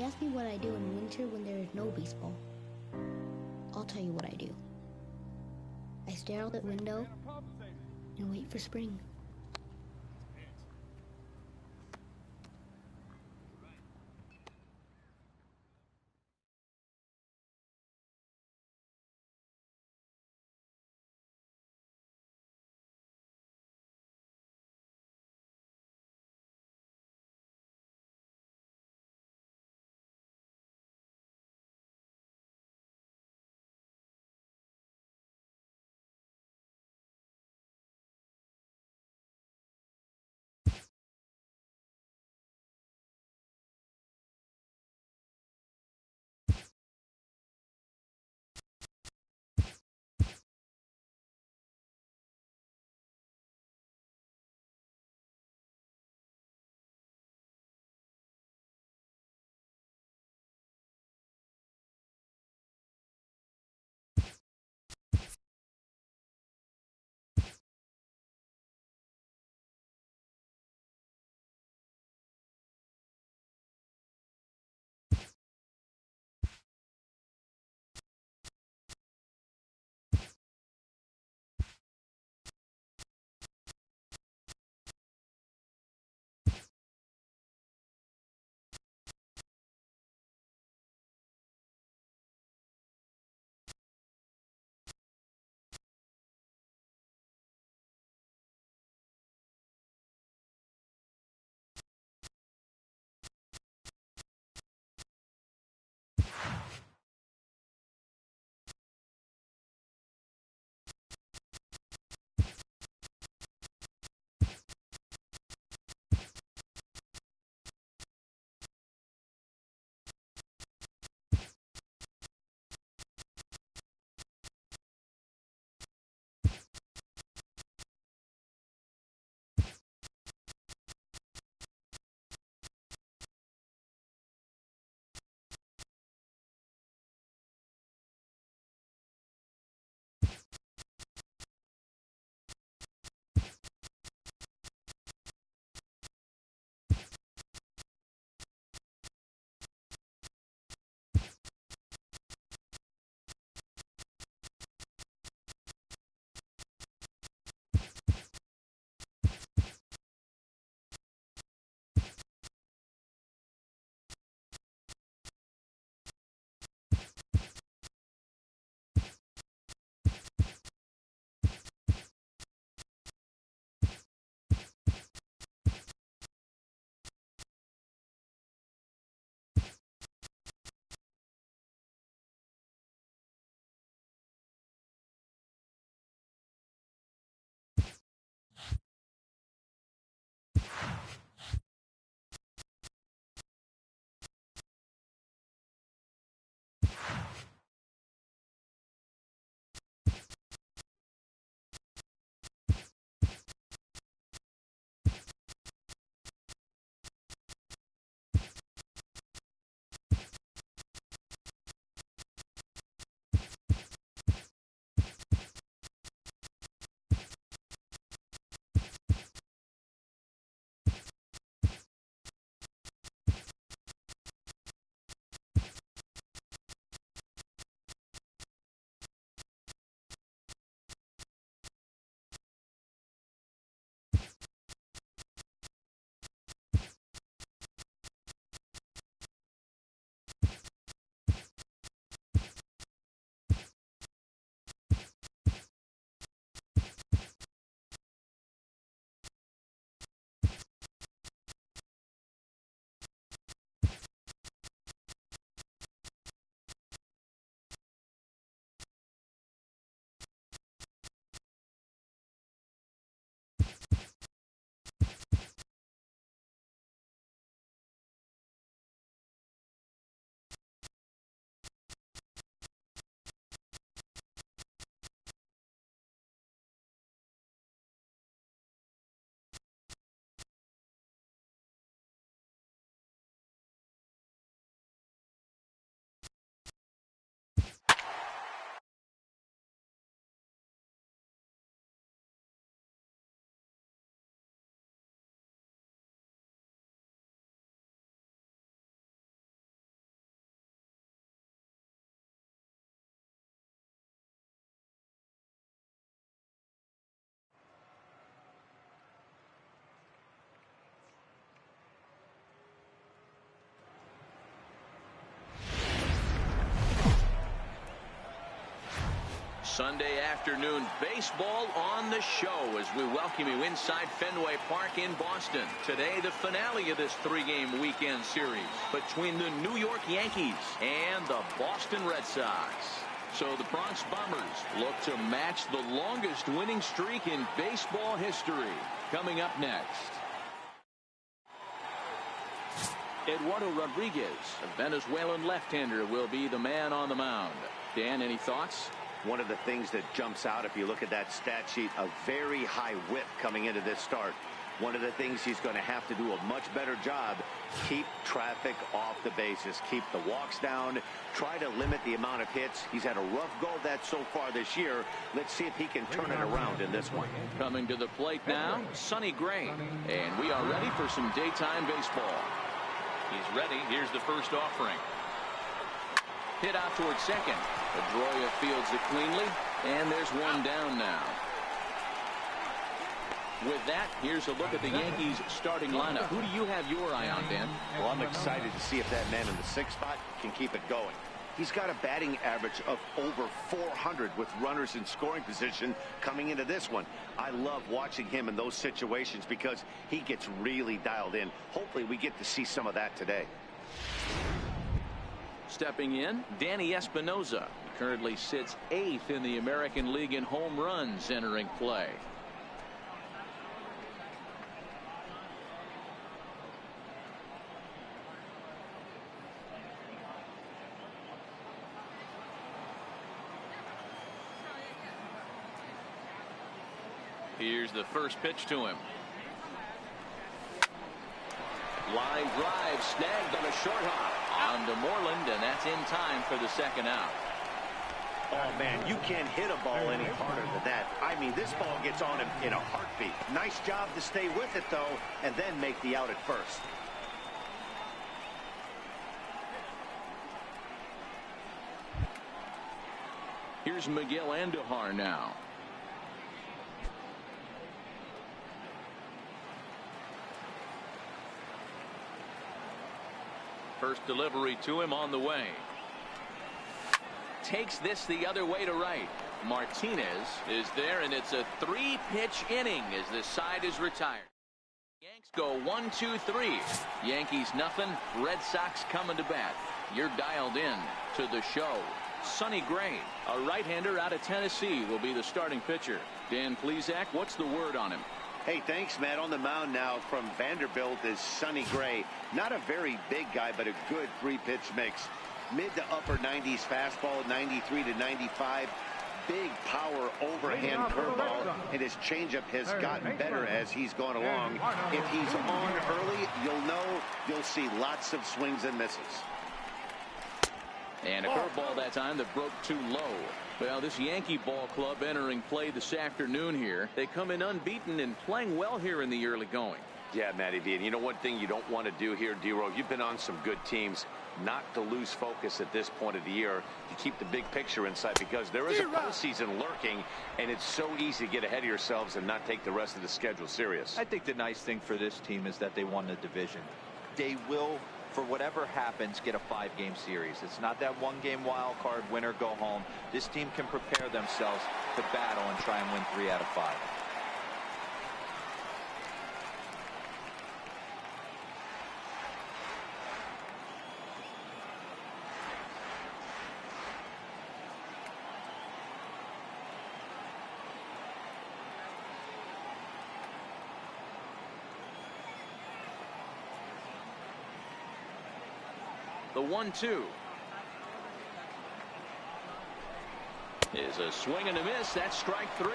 ask me what I do in winter when there is no baseball. I'll tell you what I do. I stare out the window and wait for spring. Sunday afternoon baseball on the show as we welcome you inside Fenway Park in Boston. Today, the finale of this three-game weekend series between the New York Yankees and the Boston Red Sox. So the Bronx Bombers look to match the longest winning streak in baseball history. Coming up next, Eduardo Rodriguez, a Venezuelan left-hander, will be the man on the mound. Dan, any thoughts? One of the things that jumps out if you look at that stat sheet, a very high whip coming into this start. One of the things he's going to have to do a much better job, keep traffic off the bases, keep the walks down, try to limit the amount of hits. He's had a rough go of that so far this year. Let's see if he can turn it around in this one. Coming to the plate now, Sonny Gray. And we are ready for some daytime baseball. He's ready. Here's the first offering. Hit out towards second. Pedroia fields it cleanly, and there's one down now. With that, here's a look at the Yankees starting lineup. Who do you have your eye on, Dan? Well, I'm excited to see if that man in the sixth spot can keep it going. He's got a batting average of over 400 with runners in scoring position coming into this one. I love watching him in those situations because he gets really dialed in. Hopefully we get to see some of that today. Stepping in, Danny Espinosa. He currently sits 8th in the American League in home runs entering play. Here's the first pitch to him. Line drive snagged on a short hop. On to Moreland, and that's in time for the second out. Oh, man, you can't hit a ball any harder than that. I mean, this ball gets on him in a heartbeat. Nice job to stay with it, though, and then make the out at first. Here's Miguel Andujar now. First delivery to him on the way. Takes this the other way to right. Martinez is there, and it's a 3-pitch inning as this side is retired. Yanks go 1, 2, 3. Yankees nothing. Red Sox coming to bat. You're dialed in to the show. Sonny Gray, a right-hander out of Tennessee, will be the starting pitcher. Dan Plesac, what's the word on him? Hey, thanks, Matt. On the mound now from Vanderbilt is Sonny Gray. Not a very big guy, but a good 3-pitch mix. Mid to upper 90s fastball, 93 to 95. Big power overhand curveball, and his changeup has gotten better as he's gone along. If he's on early, you'll see lots of swings and misses. And a curveball that time that broke too low. Well, this Yankee ball club entering play this afternoon here. They come in unbeaten and playing well here in the early going. Yeah, Matty V. And you know one thing you don't want to do here, D-Row, you've been on some good teams, not to lose focus at this point of the year, to keep the big picture in sight, because there is a postseason lurking, and it's so easy to get ahead of yourselves and not take the rest of the schedule serious. I think the nice thing for this team is that they won the division. They will, for whatever happens, get a 5-game series. It's not that 1-game wild card, win or go home. This team can prepare themselves to battle and try and win 3 out of 5. The 1-2 is a swing and a miss. That's strike 3.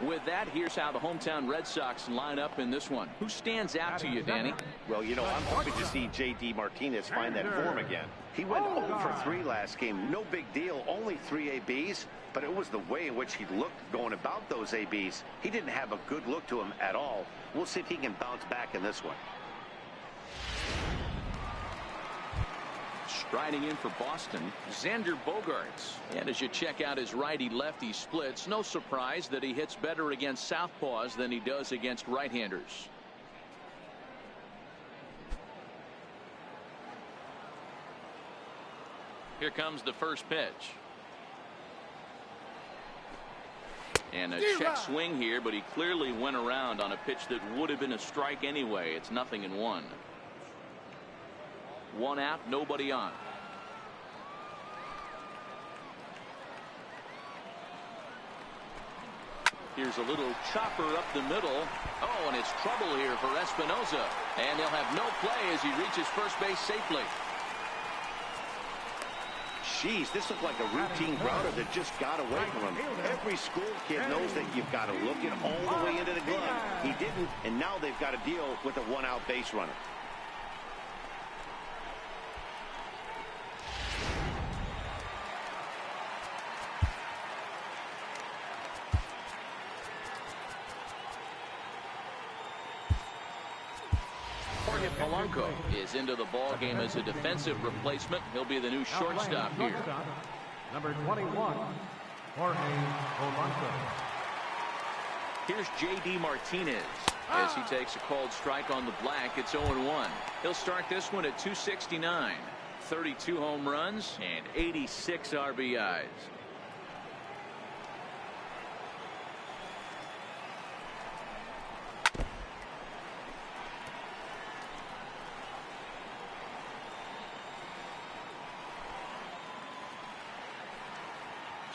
With that, here's how the hometown Red Sox line up in this one. Who stands out to you, Danny? Well, you know, I'm hoping to see J.D. Martinez find that form again. He went 0 for 3 last game. No big deal, only 3 ABs, but it was the way in which he looked going about those ABs. He didn't have a good look to him at all. We'll see if he can bounce back in this one. Striding in for Boston, Xander Bogaerts. And as you check out his righty-lefty splits, no surprise that he hits better against southpaws than he does against right-handers. Here comes the first pitch. And a check swing here, but he clearly went around on a pitch that would have been a strike anyway. It's 0-1. One out, nobody on. Here's a little chopper up the middle. Oh, and it's trouble here for Espinosa. And they'll have no play as he reaches first base safely. Jeez, this looked like a routine grounder that just got away from him. Every school kid knows that you've got to look it all the way into the glove. He didn't, and now they've got to deal with a one-out base runner. Polanco is into the ball game as a defensive replacement. He'll be the new shortstop here. Number 21, Jorge Polanco. Here's J.D. Martinez as he takes a called strike on the black. It's 0-1. He'll start this one at 269. 32 home runs and 86 RBIs.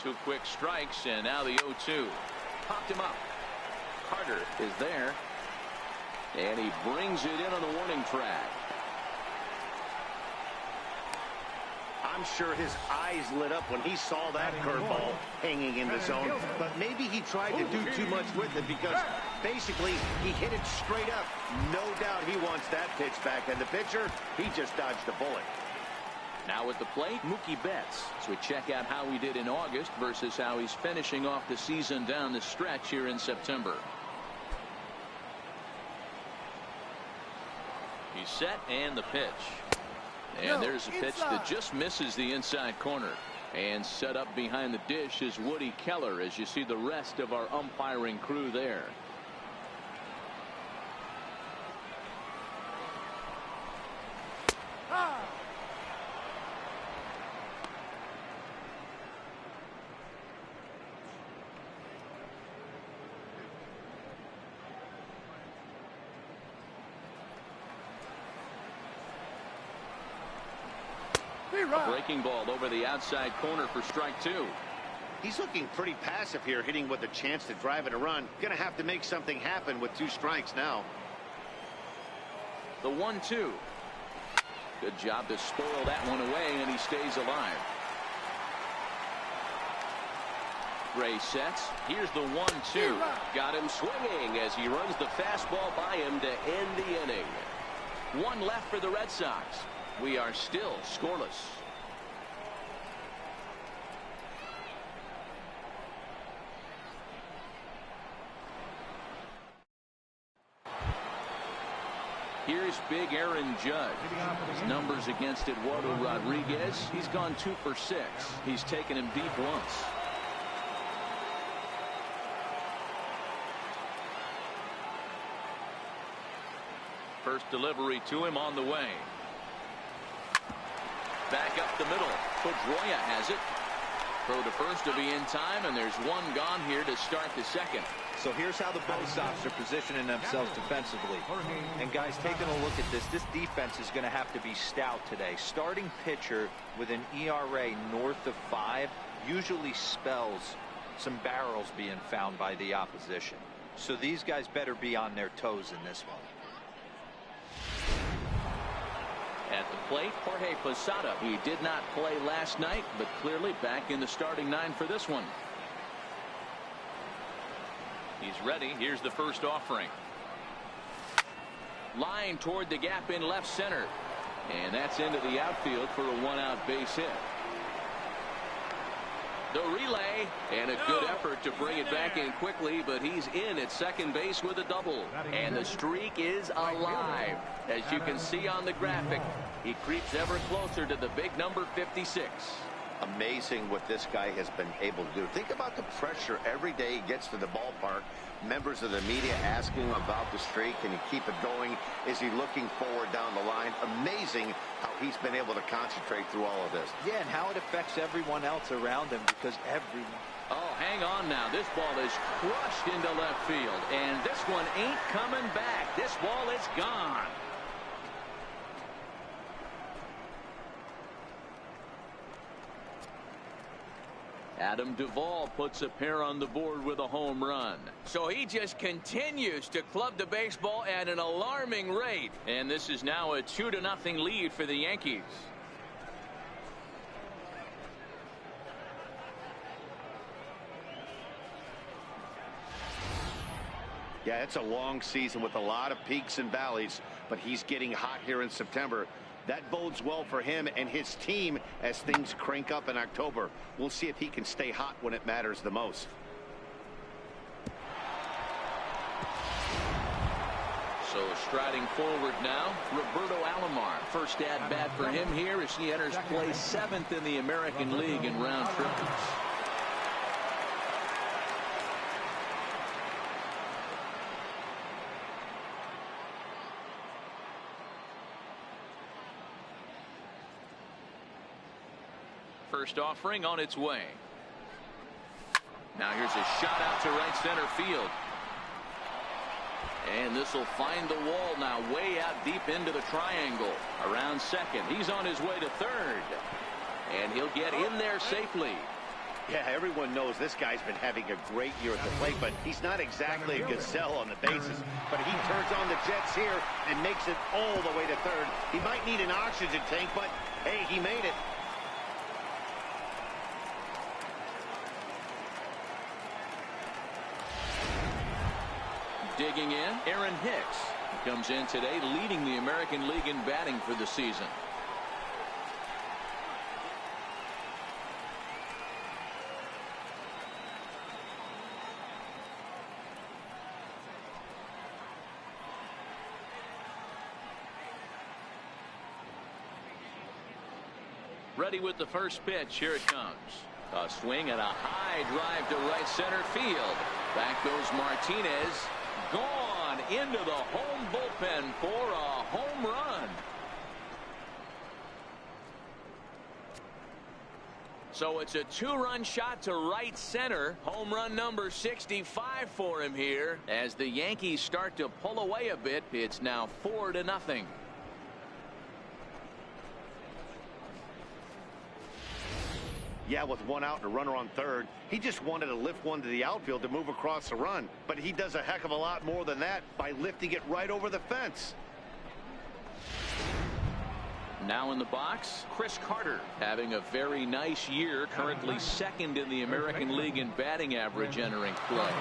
Two quick strikes, and now the 0-2. Popped him up. Carter is there, and he brings it in on the warning track. I'm sure his eyes lit up when he saw that curveball hanging in the zone, but maybe he tried to do too much with it because basically he hit it straight up. No doubt he wants that pitch back, and the pitcher, he just dodged the bullet. Now at the plate, Mookie Betts. So we check out how he did in August versus how he's finishing off the season down the stretch here in September. He's set, and the pitch. And there's a pitch that just misses the inside corner. And set up behind the dish is Woody Keller as you see the rest of our umpiring crew there. A breaking ball over the outside corner for strike two. He's looking pretty passive here, hitting with a chance to drive in a run. Gonna have to make something happen with 2 strikes now. The 1-2. Good job to spoil that one away, and he stays alive. Gray sets. Here's the 1-2. Got him swinging as he runs the fastball by him to end the inning. One left for the Red Sox. We are still scoreless. Here's big Aaron Judge. His numbers against Eduardo Rodriguez. He's gone 2 for 6. He's taken him deep once. First delivery to him on the way. Back up the middle. Pedroia has it. Throw to first to be in time, and there's one gone here to start the second. So here's how the Bo Sox are positioning themselves defensively. And guys, taking a look at this defense is going to have to be stout today. Starting pitcher with an ERA north of 5 usually spells some barrels being found by the opposition. So these guys better be on their toes in this one. At the plate, Jorge Posada. He did not play last night, but clearly back in the starting 9 for this one. He's ready. Here's the first offering. Line toward the gap in left center. And that's into the outfield for a 1-out base hit. The relay, and a good effort to bring it back in quickly, but he's in at second base with a double. And the streak is alive. As you can see on the graphic, he creeps ever closer to the big number 56. Amazing what this guy has been able to do. Think about the pressure every day he gets to the ballpark. Members of the media asking him about the streak. Can he keep it going? Is he looking forward down the line? Amazing how he's been able to concentrate through all of this. Yeah, and how it affects everyone else around him, because everyone... Oh, hang on now. This ball is crushed into left field, and this one ain't coming back. This ball is gone. Adam Duvall puts a pair on the board with a home run. So he just continues to club the baseball at an alarming rate. And this is now a 2-0 lead for the Yankees. Yeah, it's a long season with a lot of peaks and valleys, but he's getting hot here in September. That bodes well for him and his team as things crank up in October. We'll see if he can stay hot when it matters the most. So striding forward now, Roberto Alomar. First at bat for him here as he enters play 7th in the American League in round triples. First offering on its way. Now here's a shot out to right center field. And this will find the wall now, way out deep into the triangle. Around second. He's on his way to third. And he'll get in there safely. Yeah, everyone knows this guy's been having a great year at the plate, but he's not exactly a gazelle on the bases. But he turns on the jets here and makes it all the way to third. He might need an oxygen tank, but hey, he made it. Digging in, Aaron Hicks comes in today, leading the American League in batting for the season. Ready with the first pitch. Here it comes. A swing and a high drive to right center field. Back goes Martinez. Gone into the home bullpen for a home run. So it's a 2-run shot to right center. Home run number 65 for him here. As the Yankees start to pull away a bit, it's now 4-0. Yeah, with one out and a runner on third, he just wanted to lift one to the outfield to move across the run. But he does a heck of a lot more than that by lifting it right over the fence. Now in the box, Chris Carter having a very nice year, currently 2nd in the American League in batting average entering play.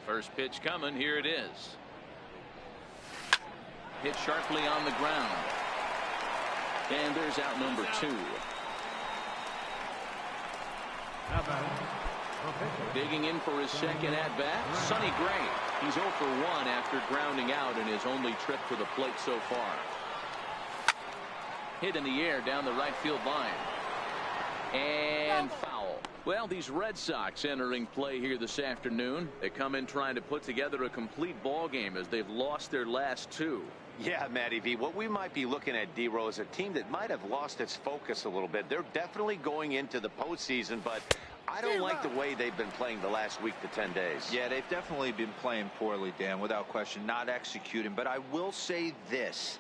First pitch coming. Here it is. Hit sharply on the ground. And there's out number 2. Digging in for his second at-bat, Sonny Gray. He's 0 for 1 after grounding out in his only trip to the plate so far. Hit in the air down the right field line. And foul. Well, these Red Sox entering play here this afternoon. They come in trying to put together a complete ball game as they've lost their last 2. Yeah, Matty V, what we might be looking at, D-Row, is a team that might have lost its focus a little bit. They're definitely going into the postseason, but I don't like the way they've been playing the last week to 10 days. Yeah, they've definitely been playing poorly, Dan, without question, not executing. But I will say this.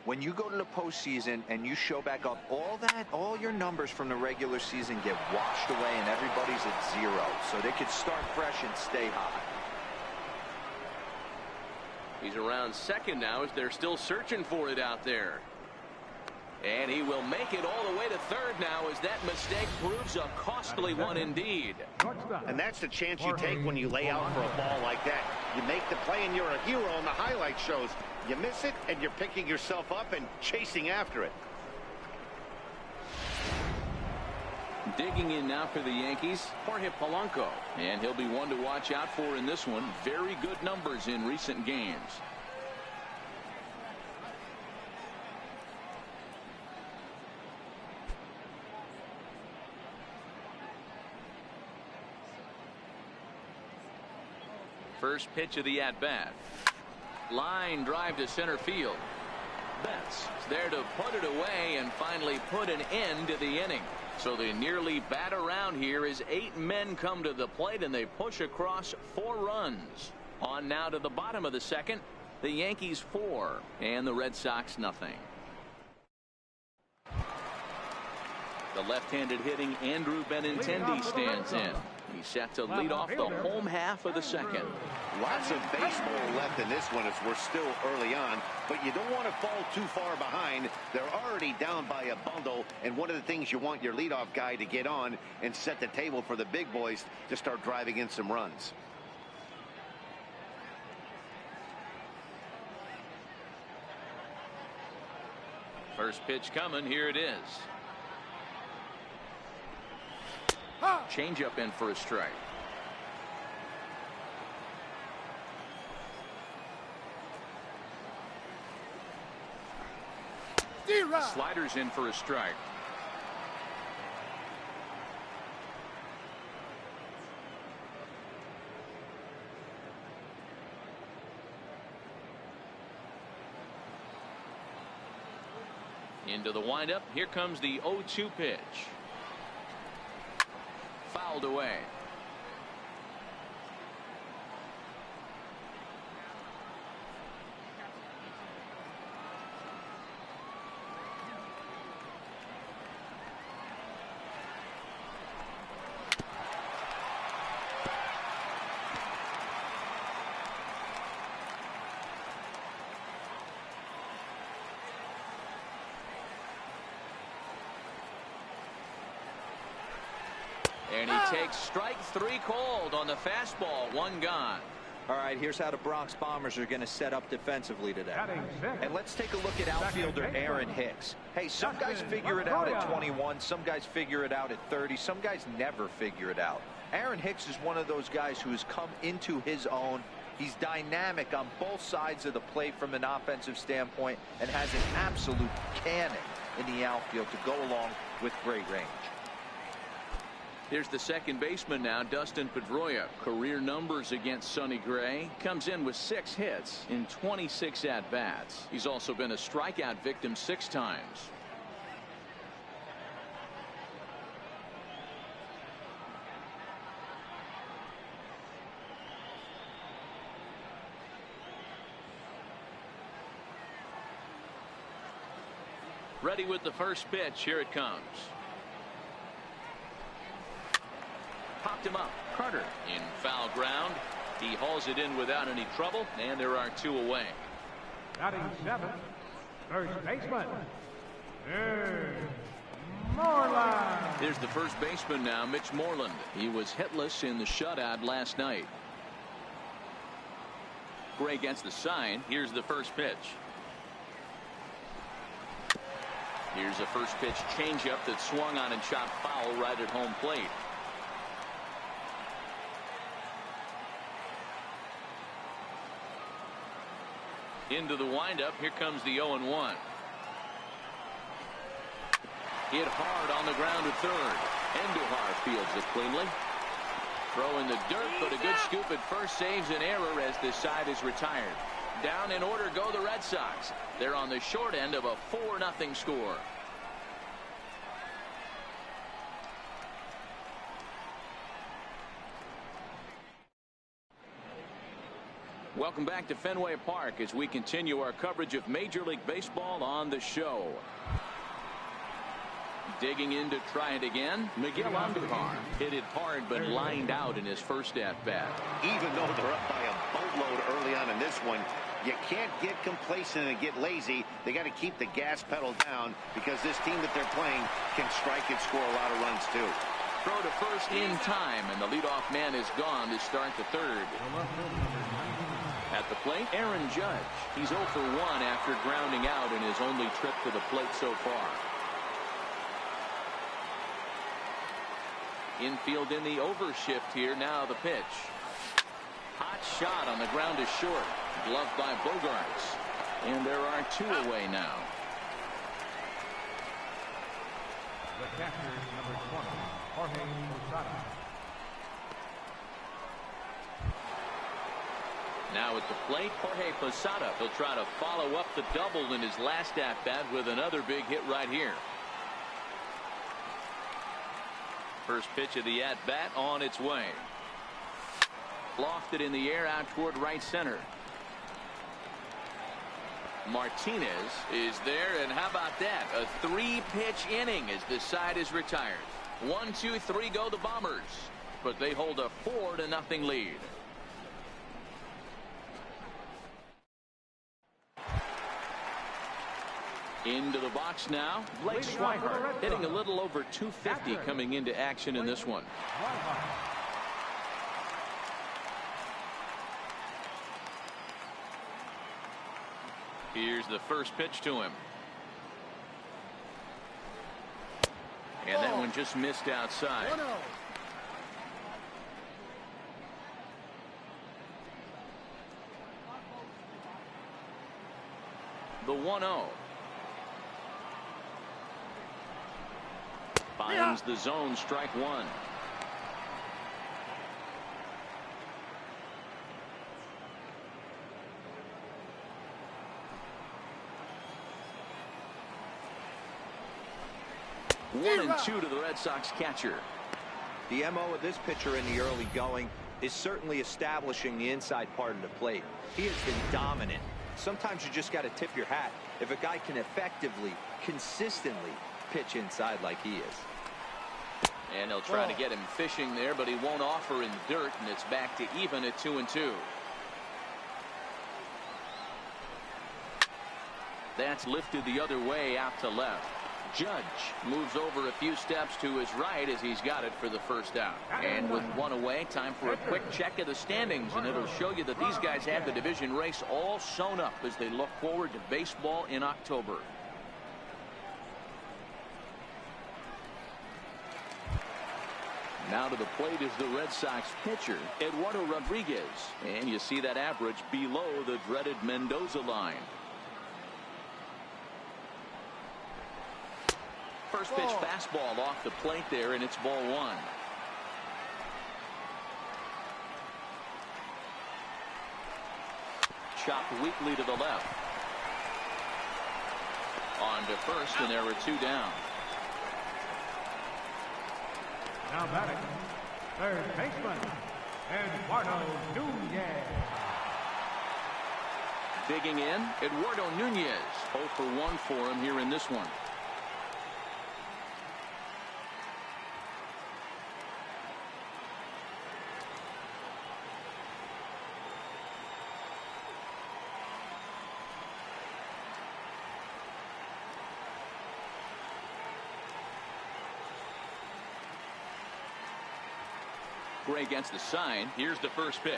When you go to the postseason and you show back up, all your numbers from the regular season get washed away and everybody's at 0. So they can start fresh and stay hot. He's around second now as they're still searching for it out there. And he will make it all the way to third now as that mistake proves a costly one indeed. And that's the chance you take when you lay out for a ball like that. You make the play and you're a hero on the highlight shows. You miss it and you're picking yourself up and chasing after it. Digging in now for the Yankees, Jorge Polanco. And he'll be one to watch out for in this one. Very good numbers in recent games. First pitch of the at-bat. Line drive to center field. Betts is there to put it away and finally put an end to the inning. So they nearly bat around here as 8 men come to the plate and they push across 4 runs. On now to the bottom of the second. The Yankees 4 and the Red Sox nothing. The left-handed hitting Andrew Benintendi stands in. He's set to lead off the home half of the second. Lots of baseball left in this one as we're still early on, but you don't want to fall too far behind. They're already down by a bundle, and one of the things you want your leadoff guy to get on and set the table for the big boys to start driving in some runs. First pitch coming. Here it is. Changeup in for a strike. Sliders in for a strike. Into the windup. Here comes the 0-2 pitch. Fouled away. And he takes strike 3 called on the fastball. 1 gone. All right, here's how the Bronx Bombers are going to set up defensively today. And let's take a look at outfielder Aaron Hicks. Hey, some guys figure it out at 21. Some guys figure it out at 30. Some guys never figure it out. Aaron Hicks is one of those guys who has come into his own. He's dynamic on both sides of the plate from an offensive standpoint and has an absolute cannon in the outfield to go along with great range. Here's the second baseman now, Dustin Pedroia. Career numbers against Sonny Gray. Comes in with 6 hits in 26 at-bats. He's also been a strikeout victim 6 times. Ready with the first pitch. Here it comes. Popped him up. Carter in foul ground. He hauls it in without any trouble, and there are 2 away. Batting 7, first baseman, Moreland. Here's the first baseman now, Mitch Moreland. He was hitless in the shutout last night. Gray gets the sign. Here's the first pitch. Here's a first pitch changeup that swung on and chopped foul right at home plate. Into the windup. Here comes the 0-1. Hit hard on the ground at third. Andujar fields it cleanly. Throw in the dirt, but a good scoop at first saves an error as this side is retired. Down in order go the Red Sox. They're on the short end of a 4-0 score. Welcome back to Fenway Park as we continue our coverage of Major League Baseball on the show. Digging in to try it again, Miguel Andujar hit it hard but lined out in his first at-bat. Even though they're up by a boatload early on in this one, you can't get complacent and get lazy. They got to keep the gas pedal down because this team that they're playing can strike and score a lot of runs too. Throw to first in time, and the leadoff man is gone to start the third. At the plate, Aaron Judge. He's 0 for 1 after grounding out in his only trip to the plate so far. Infield in the overshift here. Now the pitch. Hot shot on the ground is short. Gloved by Bogarts. And there are 2 away now. The catcher is number 20, Jorge Posada. Now at the plate, Jorge Posada. He'll try to follow up the double in his last at-bat with another big hit right here. First pitch of the at-bat on its way. Lofted in the air out toward right center. Martinez is there, and how about that? A 3-pitch inning as this side is retired. 1, 2, 3 go the Bombers, but they hold a 4-0 lead. Into the box now, Blake Swihart hitting a little over 250 coming into action in this one. Here's the first pitch to him. And that one just missed outside. The 1-0. Finds the zone, strike 1. One and 2 to the Red Sox catcher. The MO of this pitcher in the early going is certainly establishing the inside part of the plate. He has been dominant. Sometimes you just got to tip your hat if a guy can effectively, consistently pitch inside like he is. And he'll try to get him fishing there, but he won't offer in the dirt, and it's back to even at 2 and 2. That's lifted the other way out to left. Judge moves over a few steps to his right as he's got it for the first out. And with 1 away, time for a quick check of the standings, and it'll show you that these guys have the division race all sewn up as they look forward to baseball in October. Now to the plate is the Red Sox pitcher, Eduardo Rodriguez. And you see that average below the dreaded Mendoza line. First pitch fastball off the plate there, and it's ball 1. Chopped weakly to the left. On to first, and there were 2 down. Now batting, third baseman, Eduardo Nunez. Digging in, Eduardo Nunez. 0 for 1 for him here in this one. Gray against the sign. Here's the first pitch.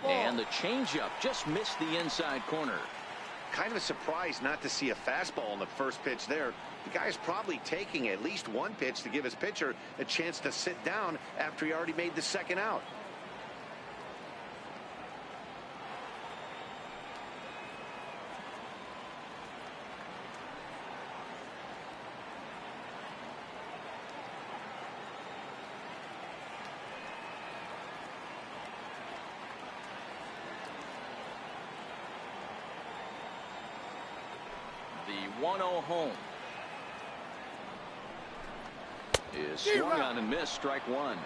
And the changeup just missed the inside corner. Kind of surprised not to see a fastball on the first pitch there. The guy's probably taking at least 1 pitch to give his pitcher a chance to sit down after he already made the second out. The 1-0 home is swung on and missed, strike 1.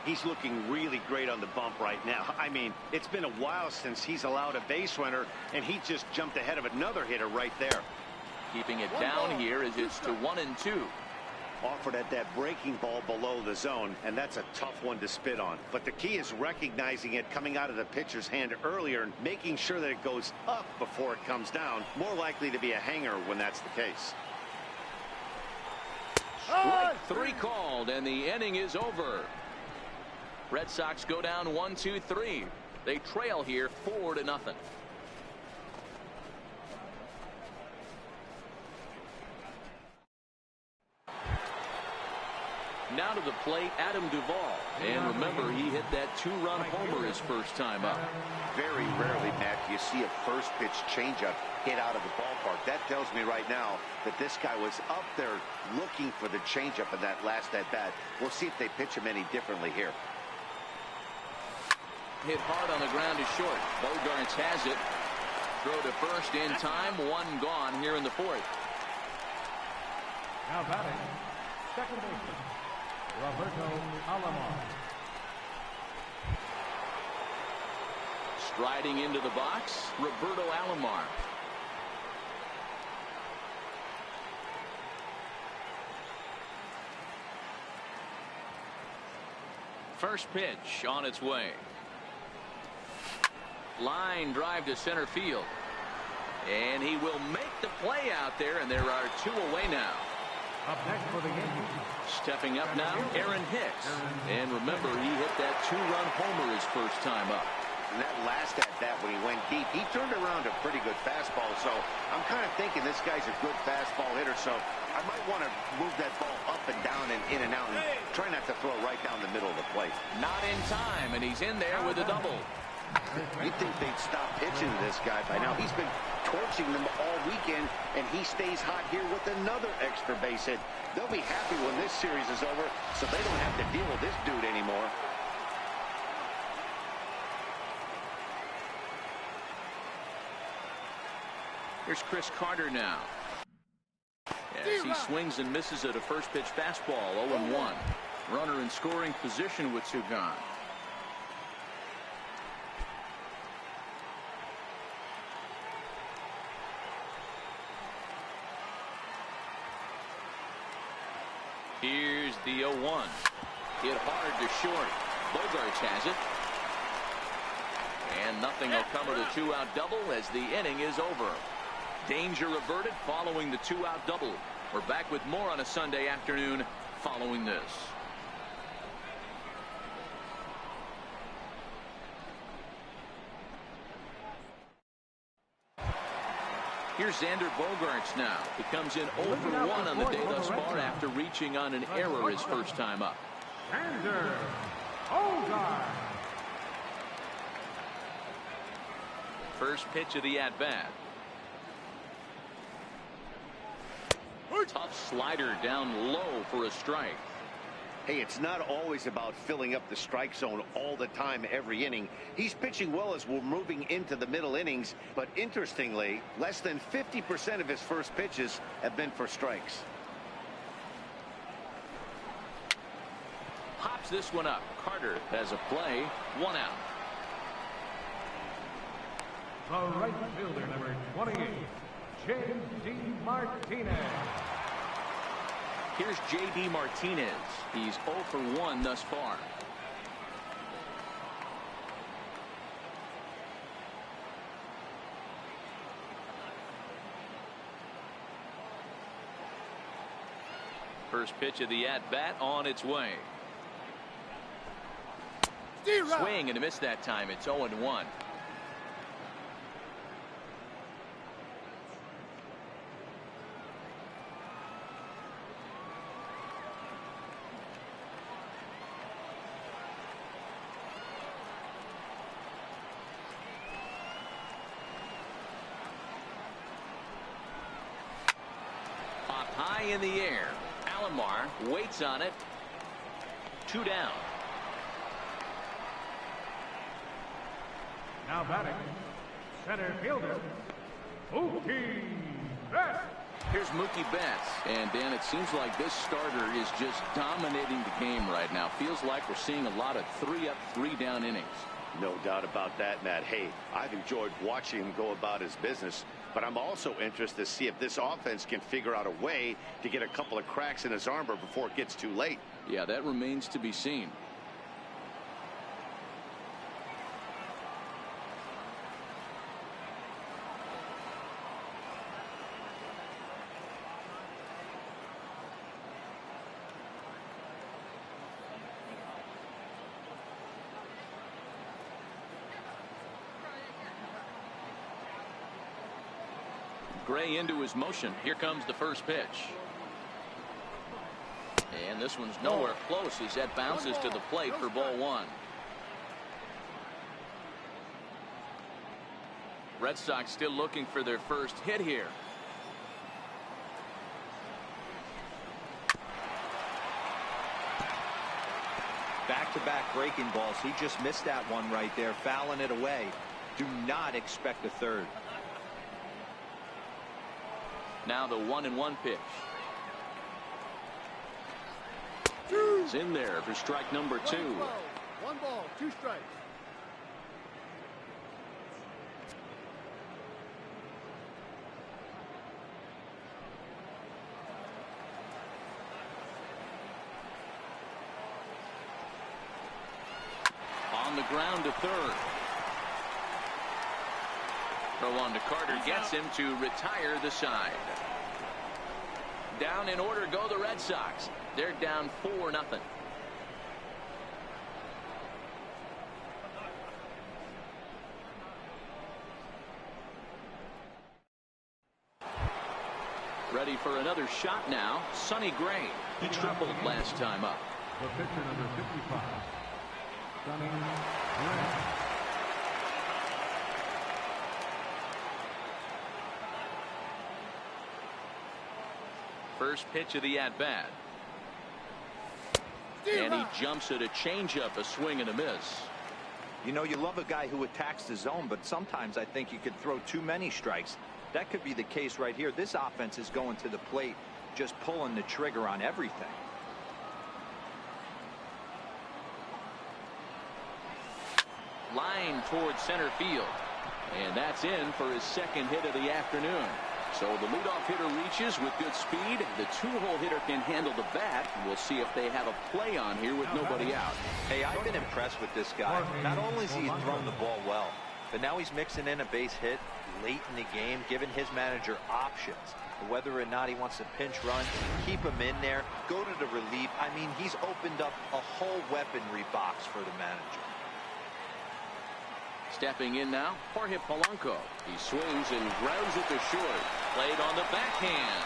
He's looking really great on the bump right now. I mean, it's been a while since he's allowed a base runner, and he just jumped ahead of another hitter right there. Keeping it down here as it's to 1 and 2. Offered at that breaking ball below the zone, and that's a tough one to spit on. But the key is recognizing it coming out of the pitcher's hand earlier and making sure that it goes up before it comes down. More likely to be a hanger when that's the case. Strike 3 called, and the inning is over. Red Sox go down 1-2-3. They trail here 4-0. Now to the plate, Adam Duvall. And remember, he hit that 2-run homer his first time up. Very rarely, Matt, do you see a first pitch changeup hit out of the ballpark. That tells me right now that this guy was up there looking for the changeup in that last at-bat. We'll see if they pitch him any differently here. Hit hard on the ground to short. Bogarts has it. Throw to first in time. One gone here in the fourth. Now batting, second baseman, Roberto Alomar. Striding into the box, Roberto Alomar. First pitch on its way. Line drive to center field. And he will make the play out there, and there are two away now. Up next for the Yankees. Stepping up now, Aaron Hicks. And remember, he hit that 2-run homer his first time up. And that last at-bat when he went deep, he turned around a pretty good fastball. So I'm kind of thinking this guy's a good fastball hitter. So I might want to move that ball up and down and in and out and try not to throw right down the middle of the plate. Not in time, and he's in there with a double. You'd think they'd stop pitching to this guy by now. He's been torching them all weekend, and he stays hot here with another extra base hit. They'll be happy when this series is over, so they don't have to deal with this dude anymore. Here's Chris Carter now. As he swings and misses at a first pitch fastball, 0-1. Runner in scoring position with two gone. Here's the 0-1. Hit hard to short. Bogarts has it. And nothing will come of the two-out double as the inning is over. Danger averted following the two-out double. We're back with more on a Sunday afternoon following this. Here's Xander Bogarts now. He comes in 0-for-1 on the day thus far after reaching on an error his first time up. Xander Bogarts. First pitch of the at-bat. Tough slider down low for a strike. Hey, it's not always about filling up the strike zone all the time every inning. He's pitching well as we're moving into the middle innings, but interestingly, less than 50% of his first pitches have been for strikes. Pops this one up. Carter has a play. 1 out. The right fielder, number 28, J.D. Martinez. Here's J.D. Martinez. He's 0-for-1 thus far. First pitch of the at-bat on its way. Swing and a miss that time. It's 0-1. High in the air. Alomar waits on it. 2 down. Now batting, center fielder, Mookie Betts. Here's Mookie Betts. And Dan, it seems like this starter is just dominating the game right now. Feels like we're seeing a lot of 3-up, 3-down innings. No doubt about that, Matt. Hey, I've enjoyed watching him go about his business, but I'm also interested to see if this offense can figure out a way to get a couple of cracks in his armor before it gets too late. Yeah, that remains to be seen. Gray into his motion. Here comes the first pitch. And this one's nowhere close as that bounces to the plate for ball one. Red Sox still looking for their first hit here. Back-to-back breaking balls. He just missed that one right there, fouling it away. Do not expect a third. Now the 1-1 pitch. It's in there for strike number 2. 1 ball, 2 strikes. On the ground to third. Throw on to Carter gets him to retire the side. Down in order go the Red Sox. They're down 4-0. Ready for another shot now. Sonny Gray. He tripled last time up. The pitcher number 55, Sonny Gray. First pitch of the at-bat. And he jumps at a changeup, a swing and a miss. You know, you love a guy who attacks the zone, but sometimes I think you could throw too many strikes. That could be the case right here. This offense is going to the plate, just pulling the trigger on everything. Line towards center field. And that's in for his second hit of the afternoon. So the leadoff hitter reaches with good speed. The 2-hole hitter can handle the bat. We'll see if they have a play on here with nobody out. Hey, I've been impressed with this guy. Not only has he thrown the ball well, but now he's mixing in a base hit late in the game, giving his manager options. Whether or not he wants to pinch run, keep him in there, go to the relief. I mean, he's opened up a whole weaponry box for the manager. Stepping in now, Jorge Polanco. He swings and grounds it to short. Played on the backhand.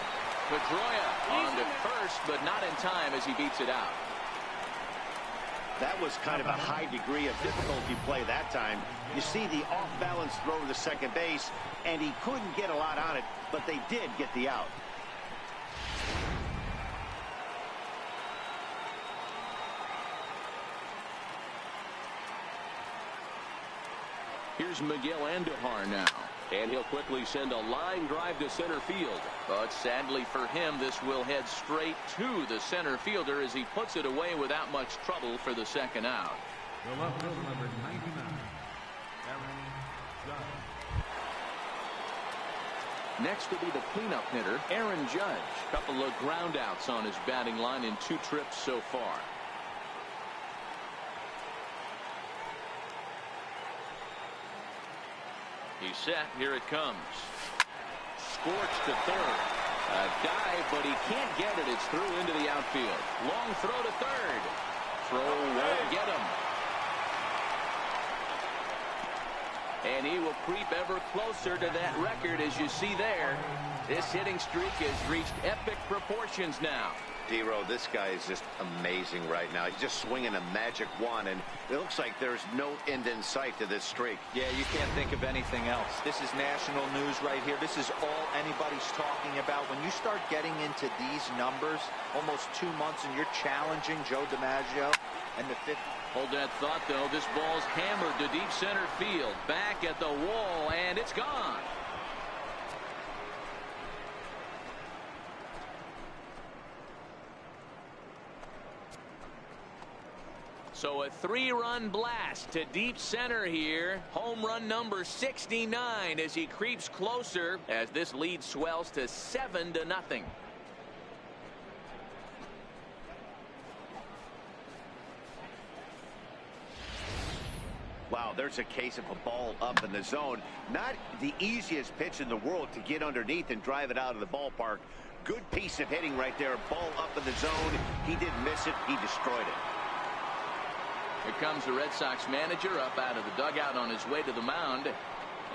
Pedroia on to first, but not in time as he beats it out. That was kind of a high degree of difficulty play that time. You see the off-balance throw to the second base, and he couldn't get a lot on it, but they did get the out. Here's Miguel Andujar now. And he'll quickly send a line drive to center field. But sadly for him, this will head straight to the center fielder as he puts it away without much trouble for the second out. The left fielder number 99, Aaron Judge. Next will be the cleanup hitter, Aaron Judge. Couple of ground outs on his batting line in 2 trips so far. He's set. Here it comes. Scorched to third. A dive, but he can't get it. It's through into the outfield. Long throw to third. Throw won't get him. And he will creep ever closer to that record, as you see there. This hitting streak has reached epic proportions now. D-Row, this guy is just amazing right now. He's just swinging a magic wand, and it looks like there's no end in sight to this streak. Yeah, you can't think of anything else. This is national news right here. This is all anybody's talking about. When you start getting into these numbers, almost 2 months, and you're challenging Joe DiMaggio and the fifth. Hold that thought, though. This ball's hammered to deep center field. Back at the wall, and it's gone. So a 3-run blast to deep center here. Home run number 69 as he creeps closer as this lead swells to 7-0. Wow, there's a case of a ball up in the zone. Not the easiest pitch in the world to get underneath and drive it out of the ballpark. Good piece of hitting right there. Ball up in the zone. He didn't miss it. He destroyed it. Here comes the Red Sox manager up out of the dugout on his way to the mound.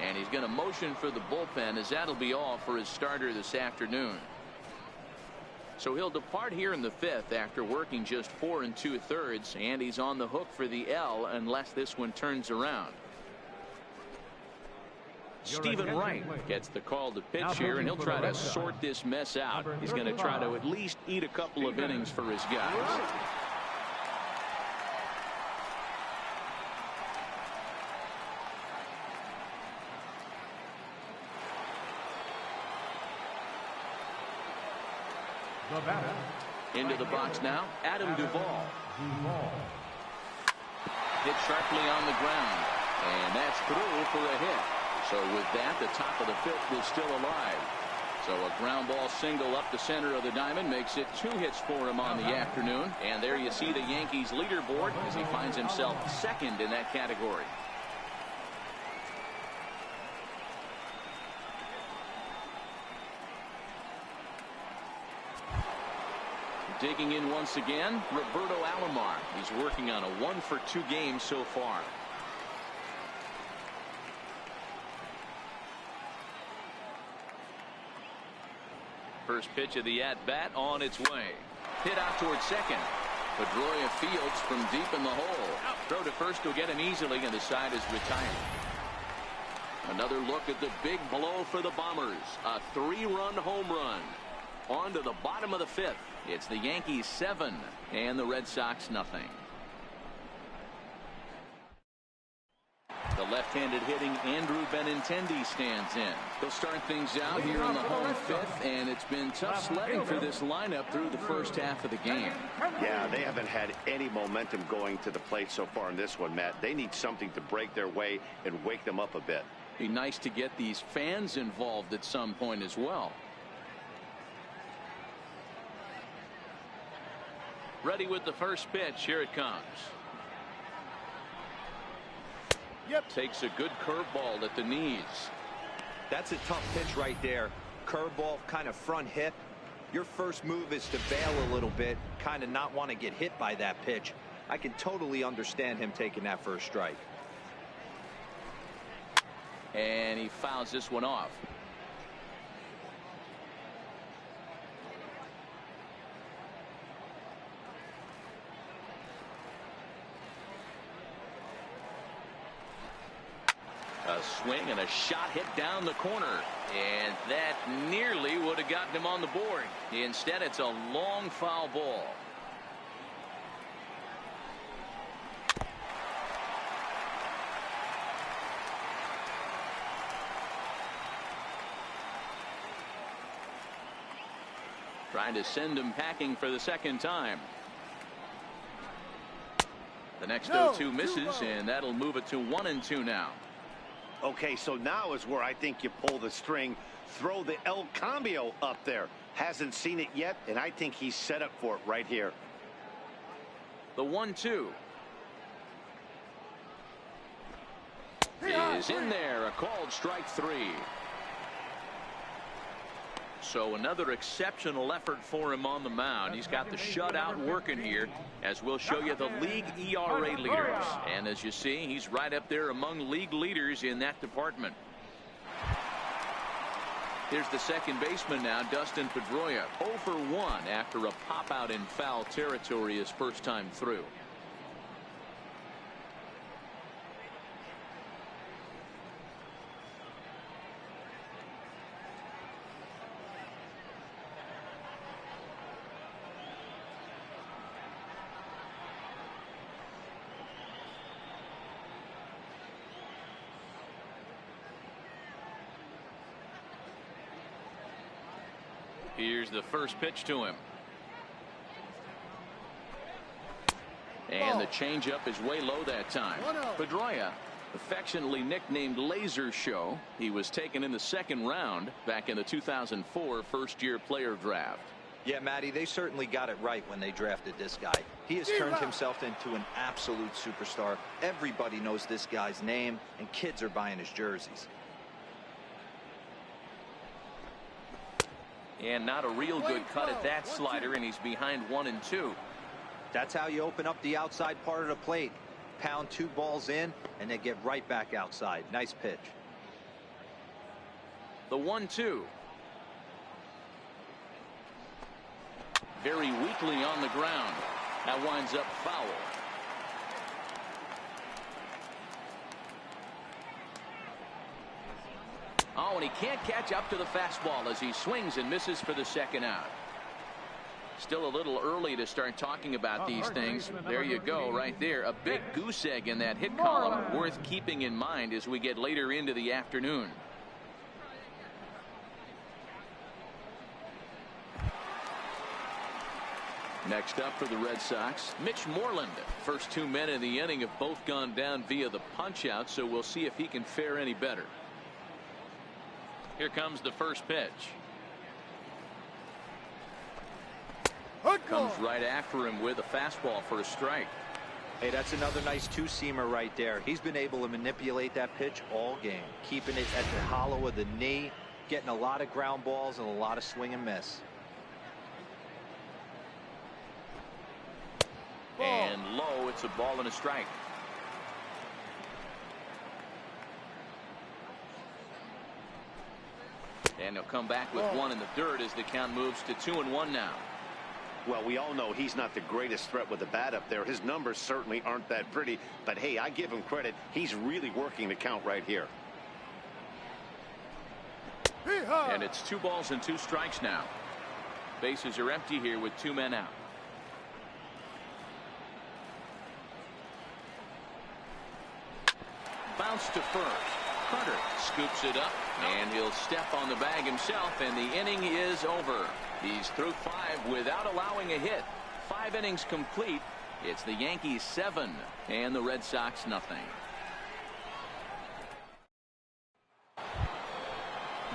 And he's going to motion for the bullpen, as that'll be all for his starter this afternoon. So he'll depart here in the 5th after working just 4 2/3, and he's on the hook for the L unless this one turns around. Stephen Wright gets the call to pitch here, and he'll try to sort this mess out. He's going to try to at least eat a couple of innings for his guys. Into the box now, Adam Duvall. Hit sharply on the ground, and that's through for a hit. So with that, the top of the 5th is still alive. So a ground ball single up the center of the diamond makes it 2 hits for him on the afternoon. And there you see the Yankees leaderboard as he finds himself 2nd in that category. Digging in once again, Roberto Alomar. He's working on a 1-for-2 game so far. First pitch of the at-bat on its way. Hit out towards second. Pedroia fields from deep in the hole. Throw to first will get him easily, and the side is retired. Another look at the big blow for the Bombers. A 3-run home run. On to the bottom of the 5th. It's the Yankees 7 and the Red Sox nothing. The left-handed hitting Andrew Benintendi stands in. He'll start things out here in the home 5th, and it's been tough sledding for this lineup through the first half of the game. Yeah, they haven't had any momentum going to the plate so far in this one, Matt. They need something to break their way and wake them up a bit. Be nice to get these fans involved at some point as well. Ready with the first pitch. Here it comes. Takes a good curveball at the knees. That's a tough pitch right there. Curveball, kind of front hip. Your first move is to bail a little bit, kind of not want to get hit by that pitch. I can totally understand him taking that first strike. And he fouls this one off. A swing and a shot hit down the corner, and that nearly would have gotten him on the board. Instead, it's a long foul ball. Trying to send him packing for the second time. The next 0-2 misses, and that'll move it to 1-2 now. Okay, so now is where I think you pull the string. Throw the El Cambio up there. Hasn't seen it yet, and I think he's set up for it right here. The 1-2 is in there. A called strike 3. So another exceptional effort for him on the mound. He's got the shutout working here, as we'll show you the league ERA leaders. And as you see, he's right up there among league leaders in that department. Here's the second baseman now, Dustin Pedroia. 0 for 1 after a pop out in foul territory his first time through. Here's the first pitch to him. And the changeup is way low that time. Pedroia, affectionately nicknamed Laser Show. He was taken in the 2nd round back in the 2004 first-year player draft. Yeah, Matty, they certainly got it right when they drafted this guy. He has turned himself into an absolute superstar. Everybody knows this guy's name, and kids are buying his jerseys. And not a real good cut at that slider, and he's behind 1-2. That's how you open up the outside part of the plate. Pound 2 balls in, and they get right back outside. Nice pitch. The 1-2. very weakly on the ground. That winds up foul. Oh, and he can't catch up to the fastball as he swings and misses for the second out. Still a little early to start talking about these things. There you go, right there. A big goose egg in that hit column, worth keeping in mind as we get later into the afternoon. Next up for the Red Sox, Mitch Moreland. First 2 men in the inning have both gone down via the punch-out, so we'll see if he can fare any better. Here comes the first pitch. Comes right after him with a fastball for a strike. Hey, that's another nice two-seamer right there. He's been able to manipulate that pitch all game, keeping it at the hollow of the knee, getting a lot of ground balls and a lot of swing and miss. And low, it's a ball and a strike. And he'll come back with one in the dirt as the count moves to 2-1 now. Well, we all know he's not the greatest threat with the bat up there. His numbers certainly aren't that pretty. But, hey, I give him credit. He's really working the count right here. And it's 2 balls and 2 strikes now. Bases are empty here with 2 men out. Bounce to first. Carter scoops it up, and he'll step on the bag himself, and the inning is over. He's through 5 without allowing a hit. 5 innings complete. It's the Yankees 7 and the Red Sox nothing.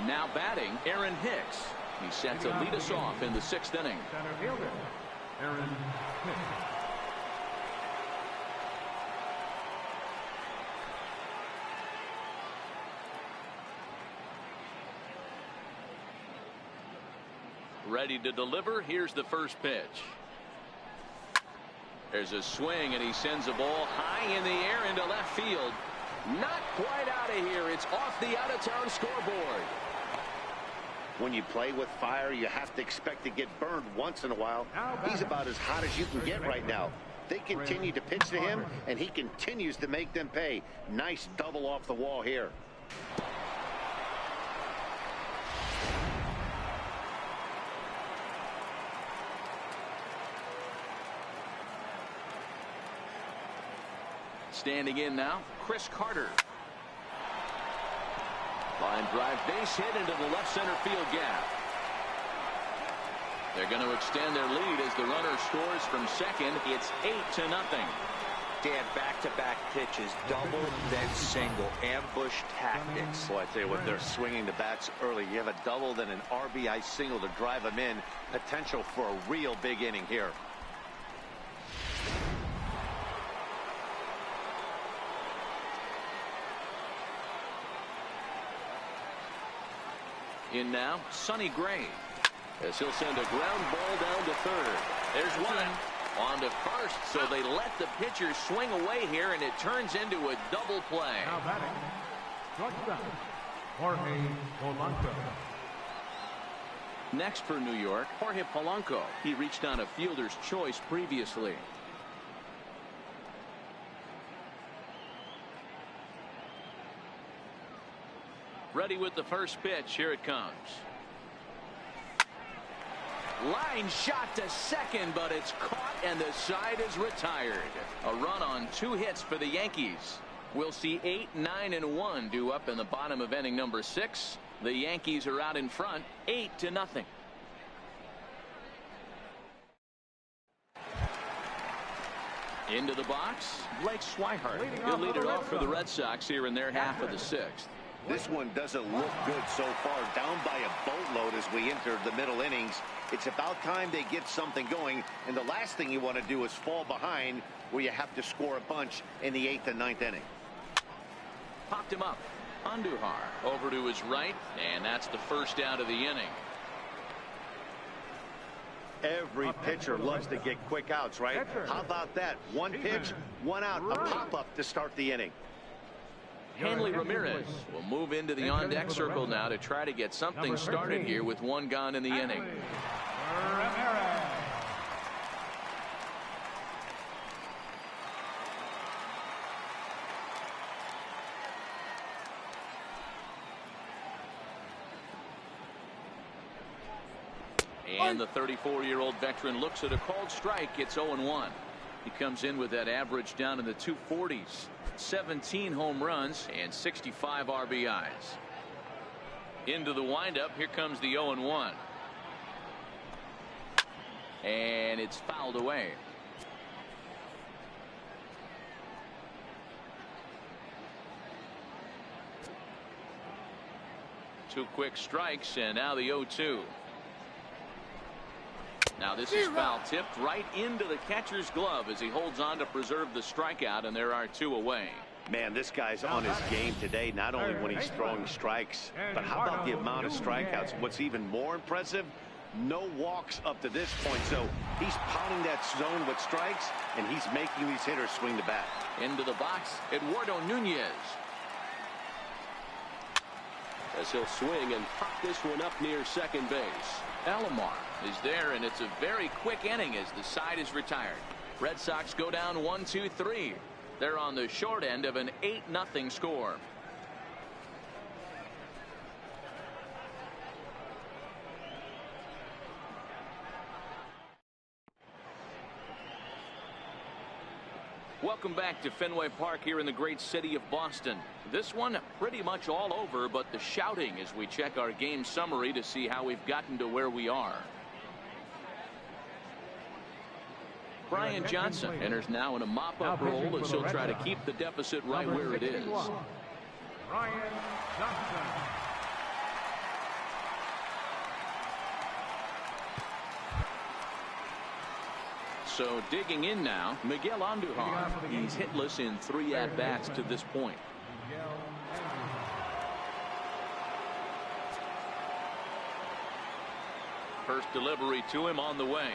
Now batting, Aaron Hicks. He's set to lead us off in the 6th inning. Center fielder, Aaron Hicks. Ready to deliver. Here's the first pitch. There's a swing, and he sends a ball high in the air into left field. Not quite out of here. It's off the out-of-town scoreboard. When you play with fire, you have to expect to get burned once in a while. He's about as hot as you can get right now. They continue to pitch to him, and he continues to make them pay. Nice double off the wall here. Standing in now, Chris Carter. Line drive base hit into the left center field gap. They're going to extend their lead as the runner scores from second. It's 8-0. Dan, back-to-back pitches, double, then single, ambush tactics. Boy, I tell you what, they're swinging the bats early. You have a double, then an RBI single to drive them in. Potential for a real big inning here. In now, Sonny Gray. As he'll send a ground ball down to third. There's one. On to first, so they let the pitcher swing away here, and it turns into a double play. Now batting, shortstop, Jorge Polanco. Next for New York, Jorge Polanco. He reached on a fielder's choice previously. Ready with the first pitch. Here it comes. Line shot to second, but it's caught, and the side is retired. A run on 2 hits for the Yankees. We'll see 8, 9, and 1 due up in the bottom of inning number 6. The Yankees are out in front, 8-0. Into the box, Blake Swihart. He'll lead it off for the Red Sox here in their half of the 6th. This one doesn't look good so far. Down by a boatload as we enter the middle innings. It's about time they get something going. And the last thing you want to do is fall behind where you have to score a bunch in the 8th and 9th inning. Popped him up. Andujar over to his right. And that's the first out of the inning. Every pitcher loves to get quick outs, right? How about that? 1 pitch, 1 out, a pop-up to start the inning. Hanley Ramirez will move into the on-deck circle now to try to get something started here with 1 gone in the inning. Ramirez. And the 34-year-old veteran looks at a called strike. It's 0-1. He comes in with that average down in the 240s. 17 home runs and 65 RBIs. Into the windup. Here comes the 0-1. And it's fouled away. Two quick strikes, and now the 0-2. Now this is foul tipped right into the catcher's glove as he holds on to preserve the strikeout, and there are two away. Man, this guy's on his game today, not only when he's throwing strikes, but how about the amount of strikeouts? What's even more impressive, no walks up to this point. So he's pounding that zone with strikes, and he's making these hitters swing the bat. Into the box, Eduardo Nunez. As he'll swing and pop this one up near second base. Alomar is there, and it's a very quick inning as the side is retired. Red Sox go down 1-2-3. They're on the short end of an 8-0 score. Welcome back to Fenway Park here in the great city of Boston. This one pretty much all over, but the shouting as we check our game summary to see how we've gotten to where we are. Brian Johnson enters now in a mop-up role as he'll try to keep the deficit right where it is. Brian Johnson. So digging in now, Miguel Andujar. He's hitless in 3 at-bats to this point. First delivery to him on the way.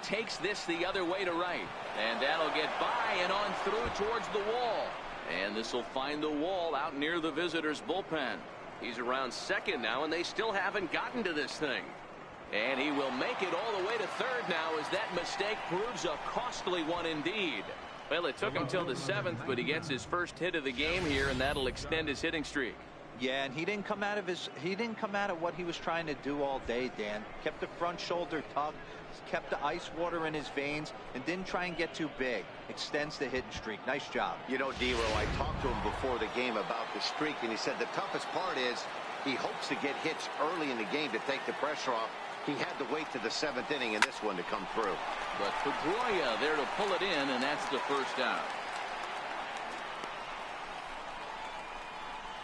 Takes this the other way to right, and that'll get by and on through towards the wall, and this will find the wall out near the visitors' bullpen. He's around second now, and they still haven't gotten to this thing. And he will make it all the way to third now as that mistake proves a costly one indeed. Well, it took him till the 7th, but he gets his first hit of the game here, and that'll extend his hitting streak. Yeah, and he didn't come out of what he was trying to do all day, Dan. Kept the front shoulder tucked, kept the ice water in his veins, and didn't try and get too big. Extends the hitting streak. Nice job. You know, Dero, I talked to him before the game about the streak, and he said the toughest part is he hopes to get hits early in the game to take the pressure off. He had to wait to the 7th inning in this one to come through. But Pedroia there to pull it in, and that's the first out.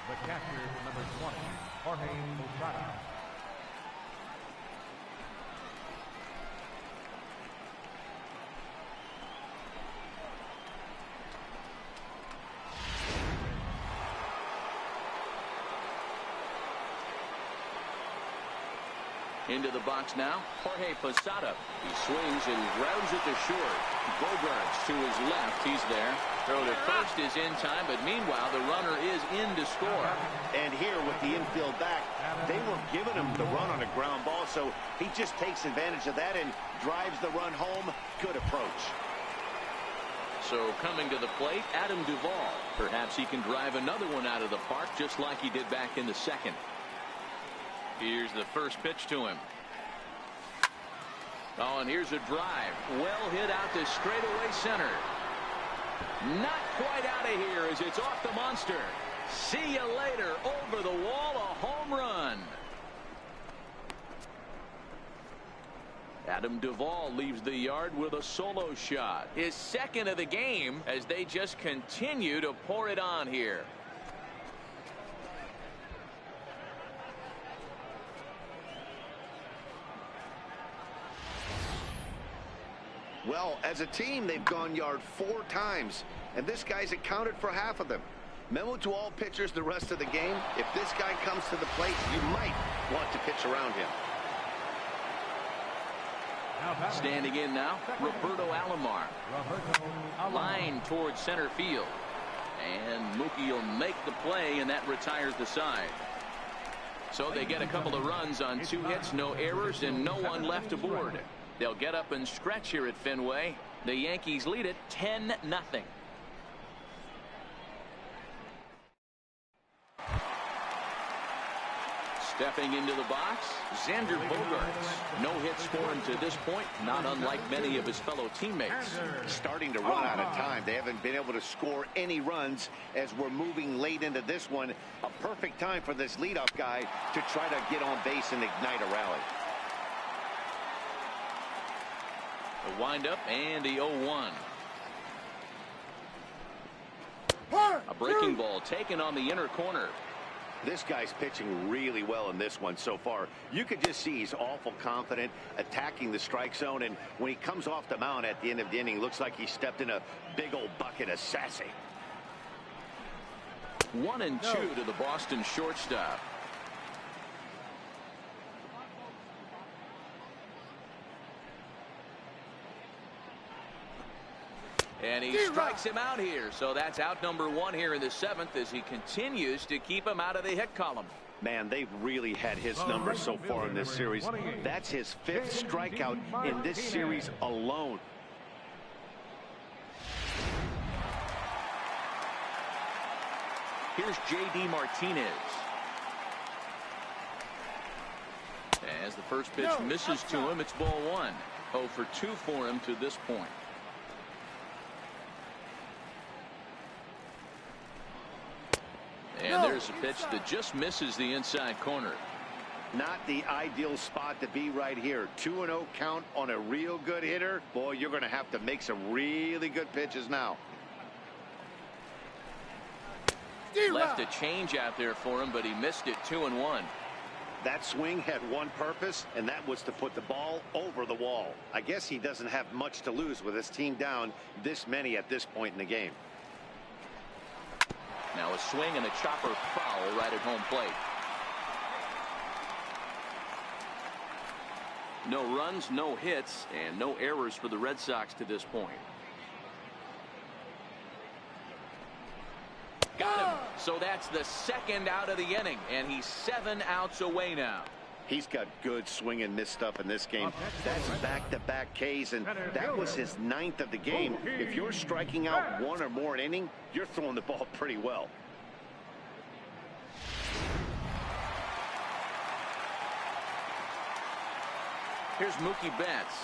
The catcher, number 20, Jorge Posada. Into the box now, Jorge Posada. He swings and grounds it to short. Bogarts to his left. He's there. Throw to first is in time, but meanwhile the runner is in to score. And here with the infield back, they were giving him the run on a ground ball, so he just takes advantage of that and drives the run home. Good approach. So coming to the plate, Adam Duvall. Perhaps he can drive another one out of the park just like he did back in the 2nd. Here's the first pitch to him. Oh, and here's a drive. Well hit out to straightaway center. Not quite out of here as it's off the monster. See you later. Over the wall, a home run. Adam Duvall leaves the yard with a solo shot. His 2nd of the game as they just continue to pour it on here. Well, as a team, they've gone yard 4 times, and this guy's accounted for half of them. Memo to all pitchers the rest of the game. If this guy comes to the plate, you might want to pitch around him. Standing in now, Roberto Alomar. Line towards center field. And Mookie will make the play, and that retires the side. So they get a couple of runs on 2 hits, no errors, and no one left aboard. They'll get up and stretch here at Fenway. The Yankees lead it 10-0. Stepping into the box, Xander Bogaerts. No hits for him to this point, not unlike many of his fellow teammates. Starting to run out of time. They haven't been able to score any runs as we're moving late into this one. A perfect time for this leadoff guy to try to get on base and ignite a rally. The windup and the 0-1. A breaking ball taken on the inner corner. This guy's pitching really well in this one so far. You could just see he's awful confident attacking the strike zone, and when he comes off the mound at the end of the inning, looks like he stepped in a big old bucket of sassy. 1-2 to the Boston shortstop. And he strikes him out here. So that's out number 1 here in the 7th as he continues to keep him out of the hit column. Man, they've really had his number so far in this series. That's his 5th strikeout in this series alone. Here's J.D. Martinez. As the first pitch misses to him, it's ball 1. 0 for 2 for him to this point. And there's a pitch that just misses the inside corner. Not the ideal spot to be right here. 2-0 count on a real good hitter. Boy, you're going to have to make some really good pitches now. Left a change out there for him, but he missed it. 2-1. That swing had one purpose, and that was to put the ball over the wall. I guess he doesn't have much to lose with his team down this many at this point in the game. Now a swing and a chopper foul right at home plate. No runs, no hits, and no errors for the Red Sox to this point. Got him. So that's the 2nd out of the inning, and he's 7 outs away now. He's got good swing and miss stuff in this game. That's back-to-back Ks, and that was his 9th of the game. If you're striking out 1 or more an inning, you're throwing the ball pretty well. Here's Mookie Betts.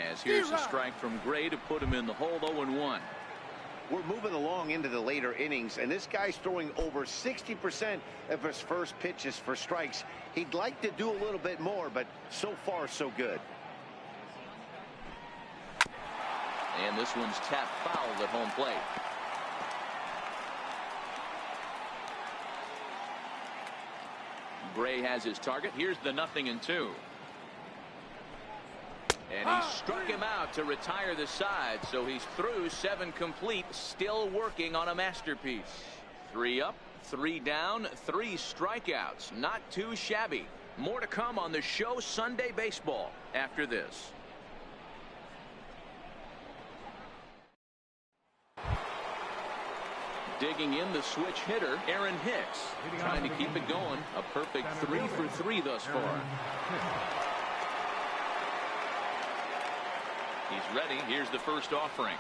As here's a strike from Gray to put him in the hole. 0-1. We're moving along into the later innings, and this guy's throwing over 60% of his first pitches for strikes. He'd like to do a little bit more, but so far so good. And this one's tapped foul at home plate. Gray has his target. Here's the 0-2. And he struck him out to retire the side, so he's through 7 complete, still working on a masterpiece. 3 up, 3 down, 3 strikeouts. Not too shabby. More to come on the show Sunday Baseball after this. Digging in the switch hitter, Aaron Hicks, trying to keep it going. A perfect 3 for 3 thus far. He's ready. Here's the first offering.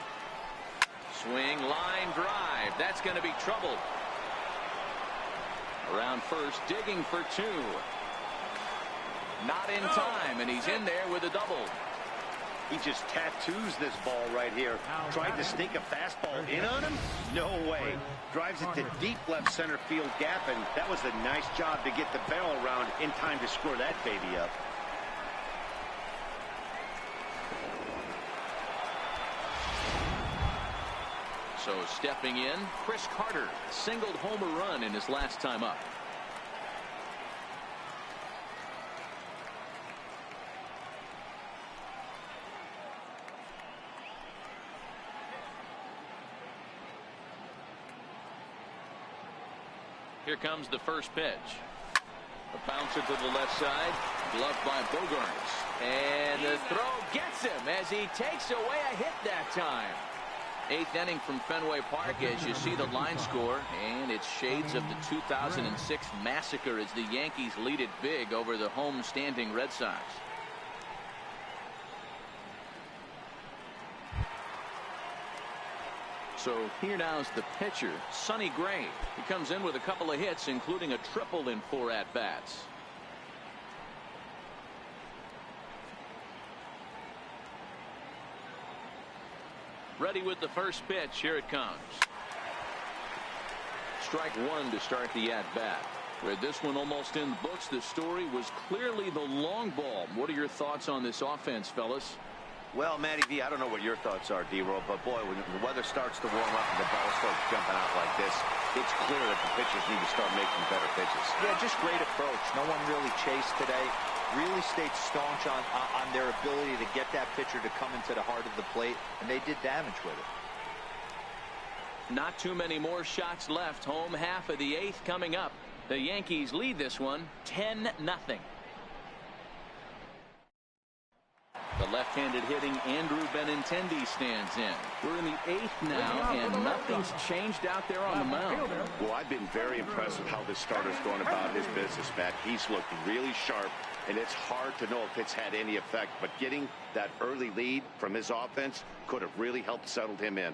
Swing, line drive. That's going to be trouble. Around first, digging for 2. Not in time, and he's in there with a double. He just tattoos this ball right here. Tried to sneak a fastball in on him? No way. Drives it to deep left center field gap, and that was a nice job to get the barrel around in time to score that baby up. So stepping in, Chris Carter singled home a run in his last time up. Here comes the first pitch. A bouncer to the left side, gloved by Bogaerts. And the throw gets him as he takes away a hit that time. 8th inning from Fenway Park as you see the line score, and it's shades of the 2006 massacre as the Yankees lead it big over the home standing Red Sox. So here now is the pitcher, Sonny Gray. He comes in with a couple of hits, including a triple in 4 at-bats. Ready with the first pitch. Here it comes. Strike 1 to start the at-bat. With this one almost in the books, the story was clearly the long ball. What are your thoughts on this offense, fellas? Well, Matty V, I don't know what your thoughts are, D-Roll, but boy, when the weather starts to warm up and the ball starts jumping out like this, it's clear that the pitchers need to start making better pitches. Yeah, just great approach. No one really chased today. Really stayed staunch on their ability to get that pitcher to come into the heart of the plate, and they did damage with it. Not too many more shots left. Home half of the 8th coming up. The Yankees lead this one 10-0. The left-handed hitting Andrew Benintendi stands in. We're in the 8th now, and nothing's changed out there on the mound. Well, I've been very impressed with how this starter's going about his business, Matt. He's looked really sharp, and it's hard to know if it's had any effect, but getting that early lead from his offense could have really helped settle him in.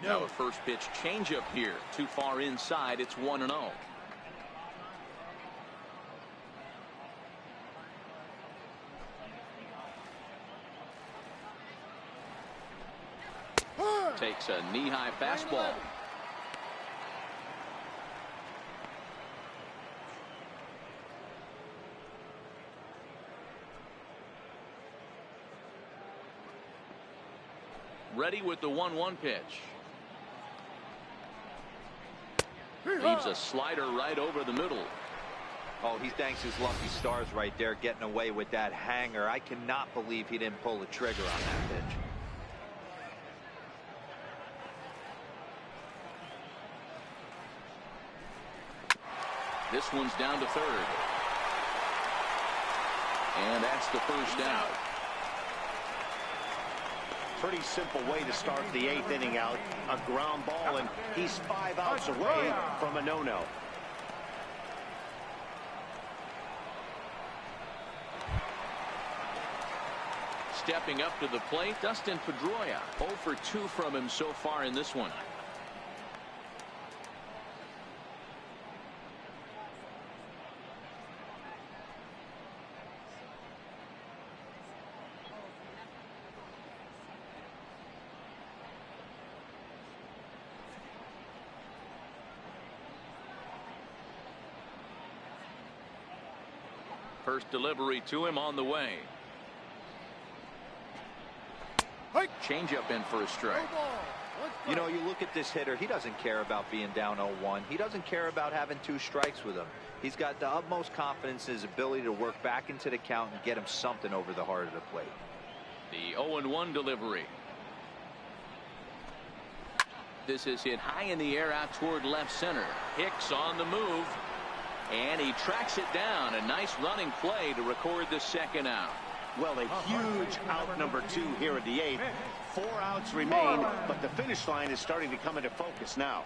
Now a first pitch changeup here. Too far inside. It's 1-0. Takes a knee-high fastball. Ready with the 1-1 pitch. Leaves a slider right over the middle. Oh, he thanks his lucky stars right there, getting away with that hanger. I cannot believe he didn't pull the trigger on that pitch. This one's down to third. And that's the first out. Pretty simple way to start the 8th inning out. A ground ball, and he's 5 outs away from a no-no. Stepping up to the plate, Dustin Pedroia. 0 for 2 from him so far in this one. First delivery to him on the way. Changeup in for a strike. You know, you look at this hitter, he doesn't care about being down 0-1. He doesn't care about having 2 strikes with him. He's got the utmost confidence in his ability to work back into the count and get him something over the heart of the plate. The 0-1 delivery. This is hit high in the air out toward left center. Hicks on the move. And he tracks it down. A nice running play to record the second out. Well, a huge out number 2 here in the 8th. 4 outs remain, but the finish line is starting to come into focus now.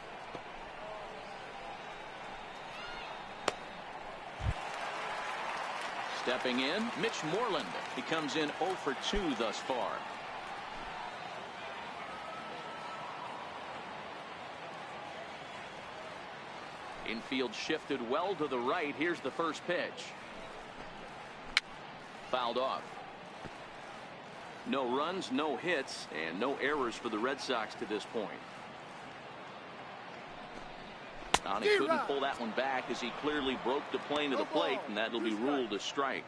Stepping in, Mitch Moreland. He comes in 0 for 2 thus far. Infield shifted well to the right. Here's the first pitch. Fouled off. No runs, no hits, and no errors for the Red Sox to this point. And he couldn't pull that one back as he clearly broke the plane of the plate, and that'll be ruled a strike.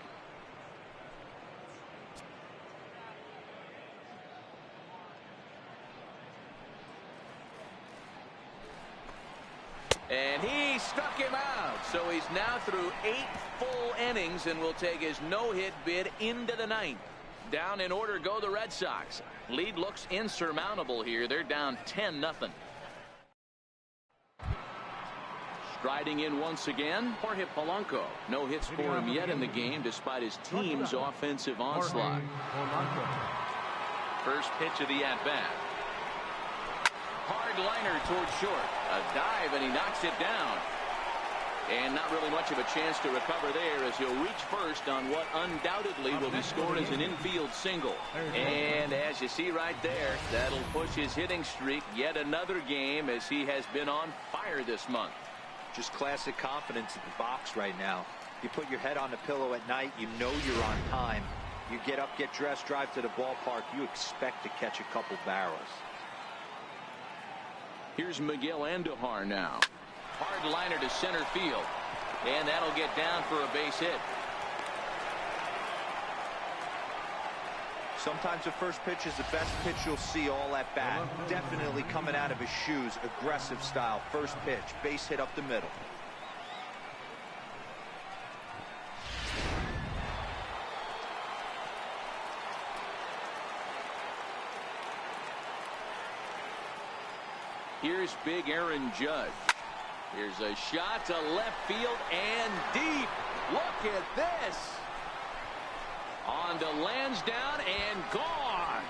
And he struck him out. So he's now through 8 full innings and will take his no-hit bid into the 9th. Down in order go the Red Sox. Lead looks insurmountable here. They're down 10-0. Striding in once again, Jorge Polanco. No hits for him yet in the game despite his team's offensive onslaught. First pitch of the at-bat. Hard liner towards short. A dive, and he knocks it down. And not really much of a chance to recover there as he'll reach first on what undoubtedly will be scored as an infield single. And as you see right there, that'll push his hitting streak yet another game as he has been on fire this month. Just classic confidence in the box right now. You put your head on the pillow at night, you know you're on time. You get up, get dressed, drive to the ballpark, you expect to catch a couple barrels. Here's Miguel Andujar now. Hard liner to center field. And that'll get down for a base hit. Sometimes the first pitch is the best pitch you'll see all at bat. Definitely coming out of his shoes, aggressive style. First pitch, base hit up the middle. Here's big Aaron Judge. Here's a shot to left field and deep. Look at this. On to Lansdowne and gone.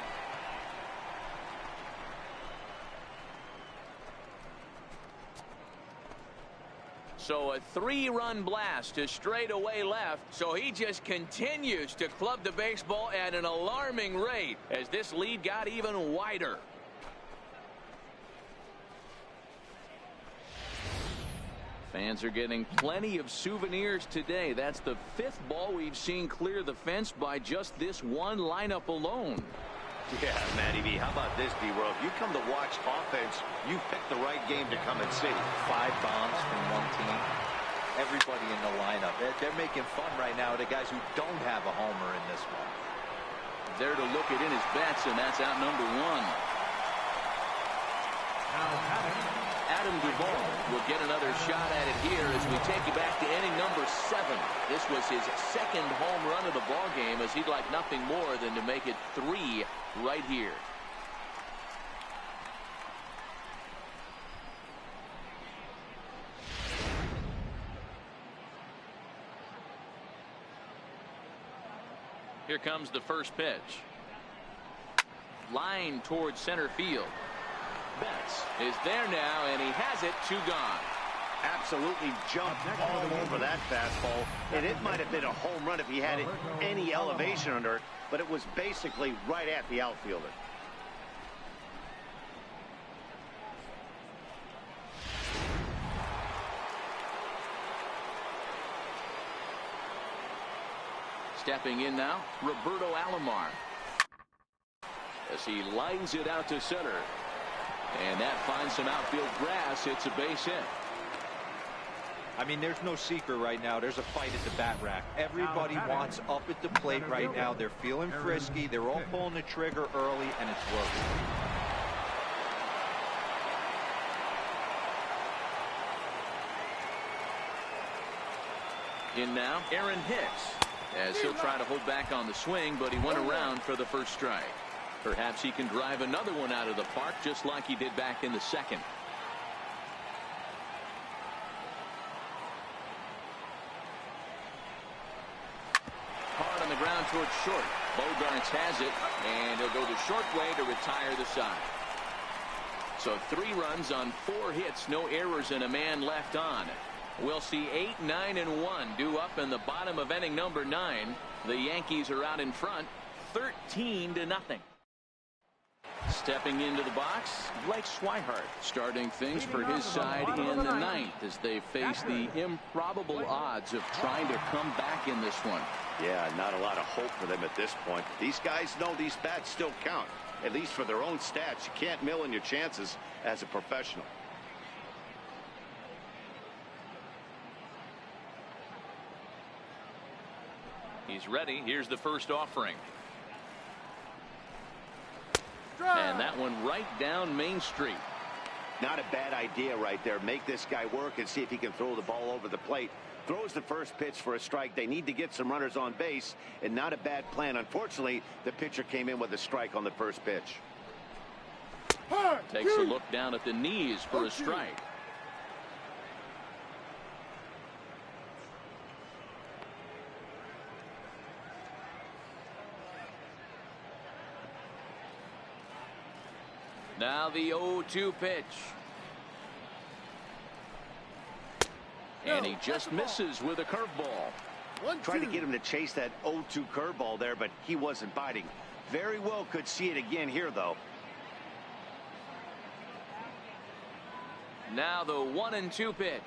So a 3-run blast to straightaway left. So he just continues to club the baseball at an alarming rate as this lead got even wider. Fans are getting plenty of souvenirs today. That's the 5th ball we've seen clear the fence by just this one lineup alone. Yeah, Matty V, how about this, D-World? You come to watch offense, you pick the right game to come and see. 5 bombs from one team. Everybody in the lineup. They're making fun right now of the guys who don't have a homer in this one. There to look it in his bets, and that's out number 1. Adam Duvall will get another shot at it here as we take you back to inning number 7. This was his 2nd home run of the ball game as he'd like nothing more than to make it 3 right here. Here comes the first pitch. Line towards center field. Betts is there now, and he has it. 2 gone. Absolutely jumped all over that fastball, and it might have been a home run if he had any elevation under it, but it was basically right at the outfielder. Stepping in now, Roberto Alomar as he lines it out to center. And that finds some outfield grass. It's a base hit. I mean, there's no secret right now. There's a fight at the bat rack. Everybody wants up at the plate right now. They're feeling frisky. They're all pulling the trigger early, and it's working. In now, Aaron Hicks, as he'll try to hold back on the swing, but he went around for the first strike. Perhaps he can drive another one out of the park just like he did back in the 2nd. Hard on the ground towards short. Bogarts has it, and he'll go the short way to retire the side. So 3 runs on 4 hits, no errors, and a man left on. We'll see 8, 9, and 1 due up in the bottom of inning number 9. The Yankees are out in front, 13-0. Stepping into the box, Blake Swihart starting things for his side in the 9th as they face the improbable odds of trying to come back in this one. Yeah, not a lot of hope for them at this point. These guys know these bats still count, at least for their own stats. You can't mill in your chances as a professional. He's ready. Here's the first offering. And that one right down Main Street. Not a bad idea right there. Make this guy work and see if he can throw the ball over the plate. Throws the first pitch for a strike. They need to get some runners on base, and not a bad plan. Unfortunately, the pitcher came in with a strike on the first pitch. Takes a look down at the knees for a strike. Now the 0-2 pitch. And he just misses with a curveball. Tried to get him to chase that 0-2 curveball there, but he wasn't biting. Very well could see it again here, though. Now the 1-2 pitch.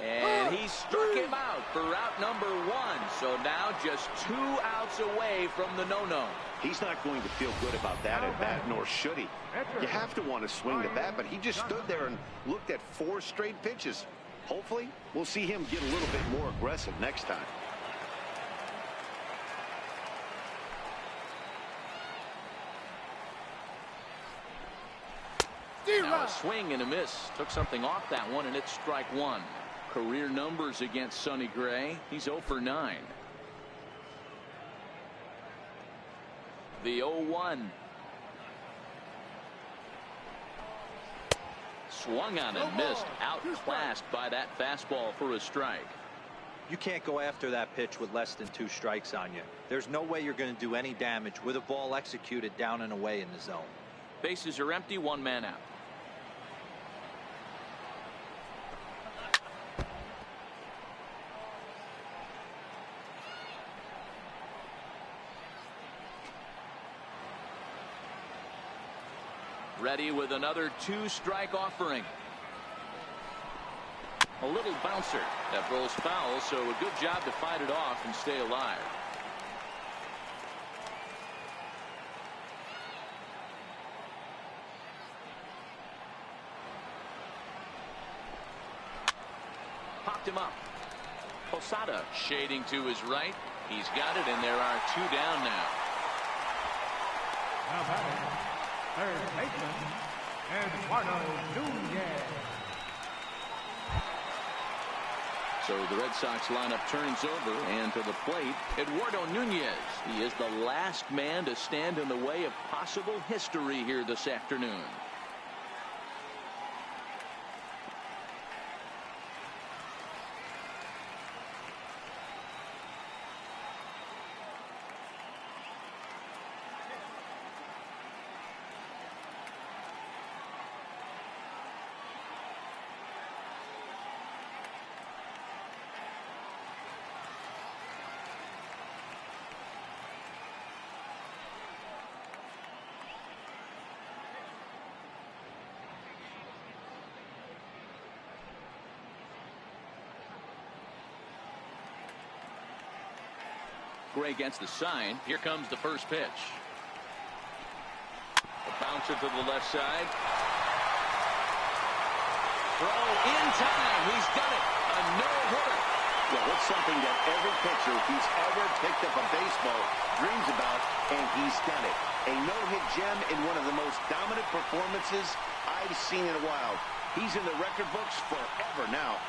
And he struck him out for out number 1. So now just 2 outs away from the no-no. He's not going to feel good about that at bat, nor should he. You have to want to swing the bat, but he just stood there and looked at 4 straight pitches. Hopefully, we'll see him get a little bit more aggressive next time. Now a swing and a miss. Took something off that one, and it's strike 1. Career numbers against Sonny Gray. He's 0 for 9. The 0-1. Swung on and missed. Outclassed by that fastball for a strike. You can't go after that pitch with less than 2 strikes on you. There's no way you're going to do any damage with a ball executed down and away in the zone. Bases are empty, 1 man out. Ready with another 2-strike offering. A little bouncer that rolls foul, so a good job to fight it off and stay alive. Popped him up. Posada shading to his right. He's got it, and there are 2 down now. Now batting, third baseman, Eduardo Nunez. So the Red Sox lineup turns over, and to the plate, Eduardo Nunez. He is the last man to stand in the way of possible history here this afternoon. Gray against the sign. Here comes the first pitch. A bouncer to the left side. Throw in time. He's done it. A no-hitter. Well, it's something that every pitcher who's ever picked up a baseball dreams about, and he's done it. A no-hit gem in one of the most dominant performances I've seen in a while. He's in the record books forever now.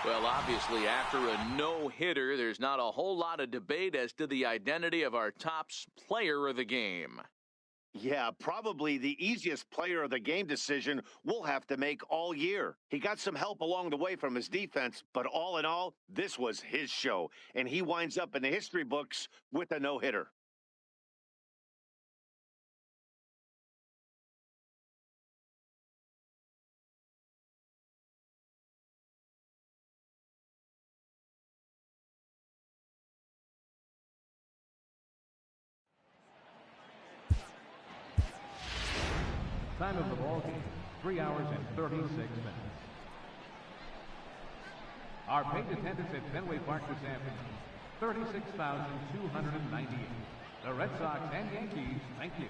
Well, obviously, after a no-hitter, there's not a whole lot of debate as to the identity of our top player of the game. Yeah, probably the easiest player of the game decision we'll have to make all year. He got some help along the way from his defense, but all in all, this was his show, and he winds up in the history books with a no-hitter. Time of the ball game, 3 hours and 36 minutes. Our paid attendance at Fenway Park this afternoon, 36,298. The Red Sox and Yankees, thank you.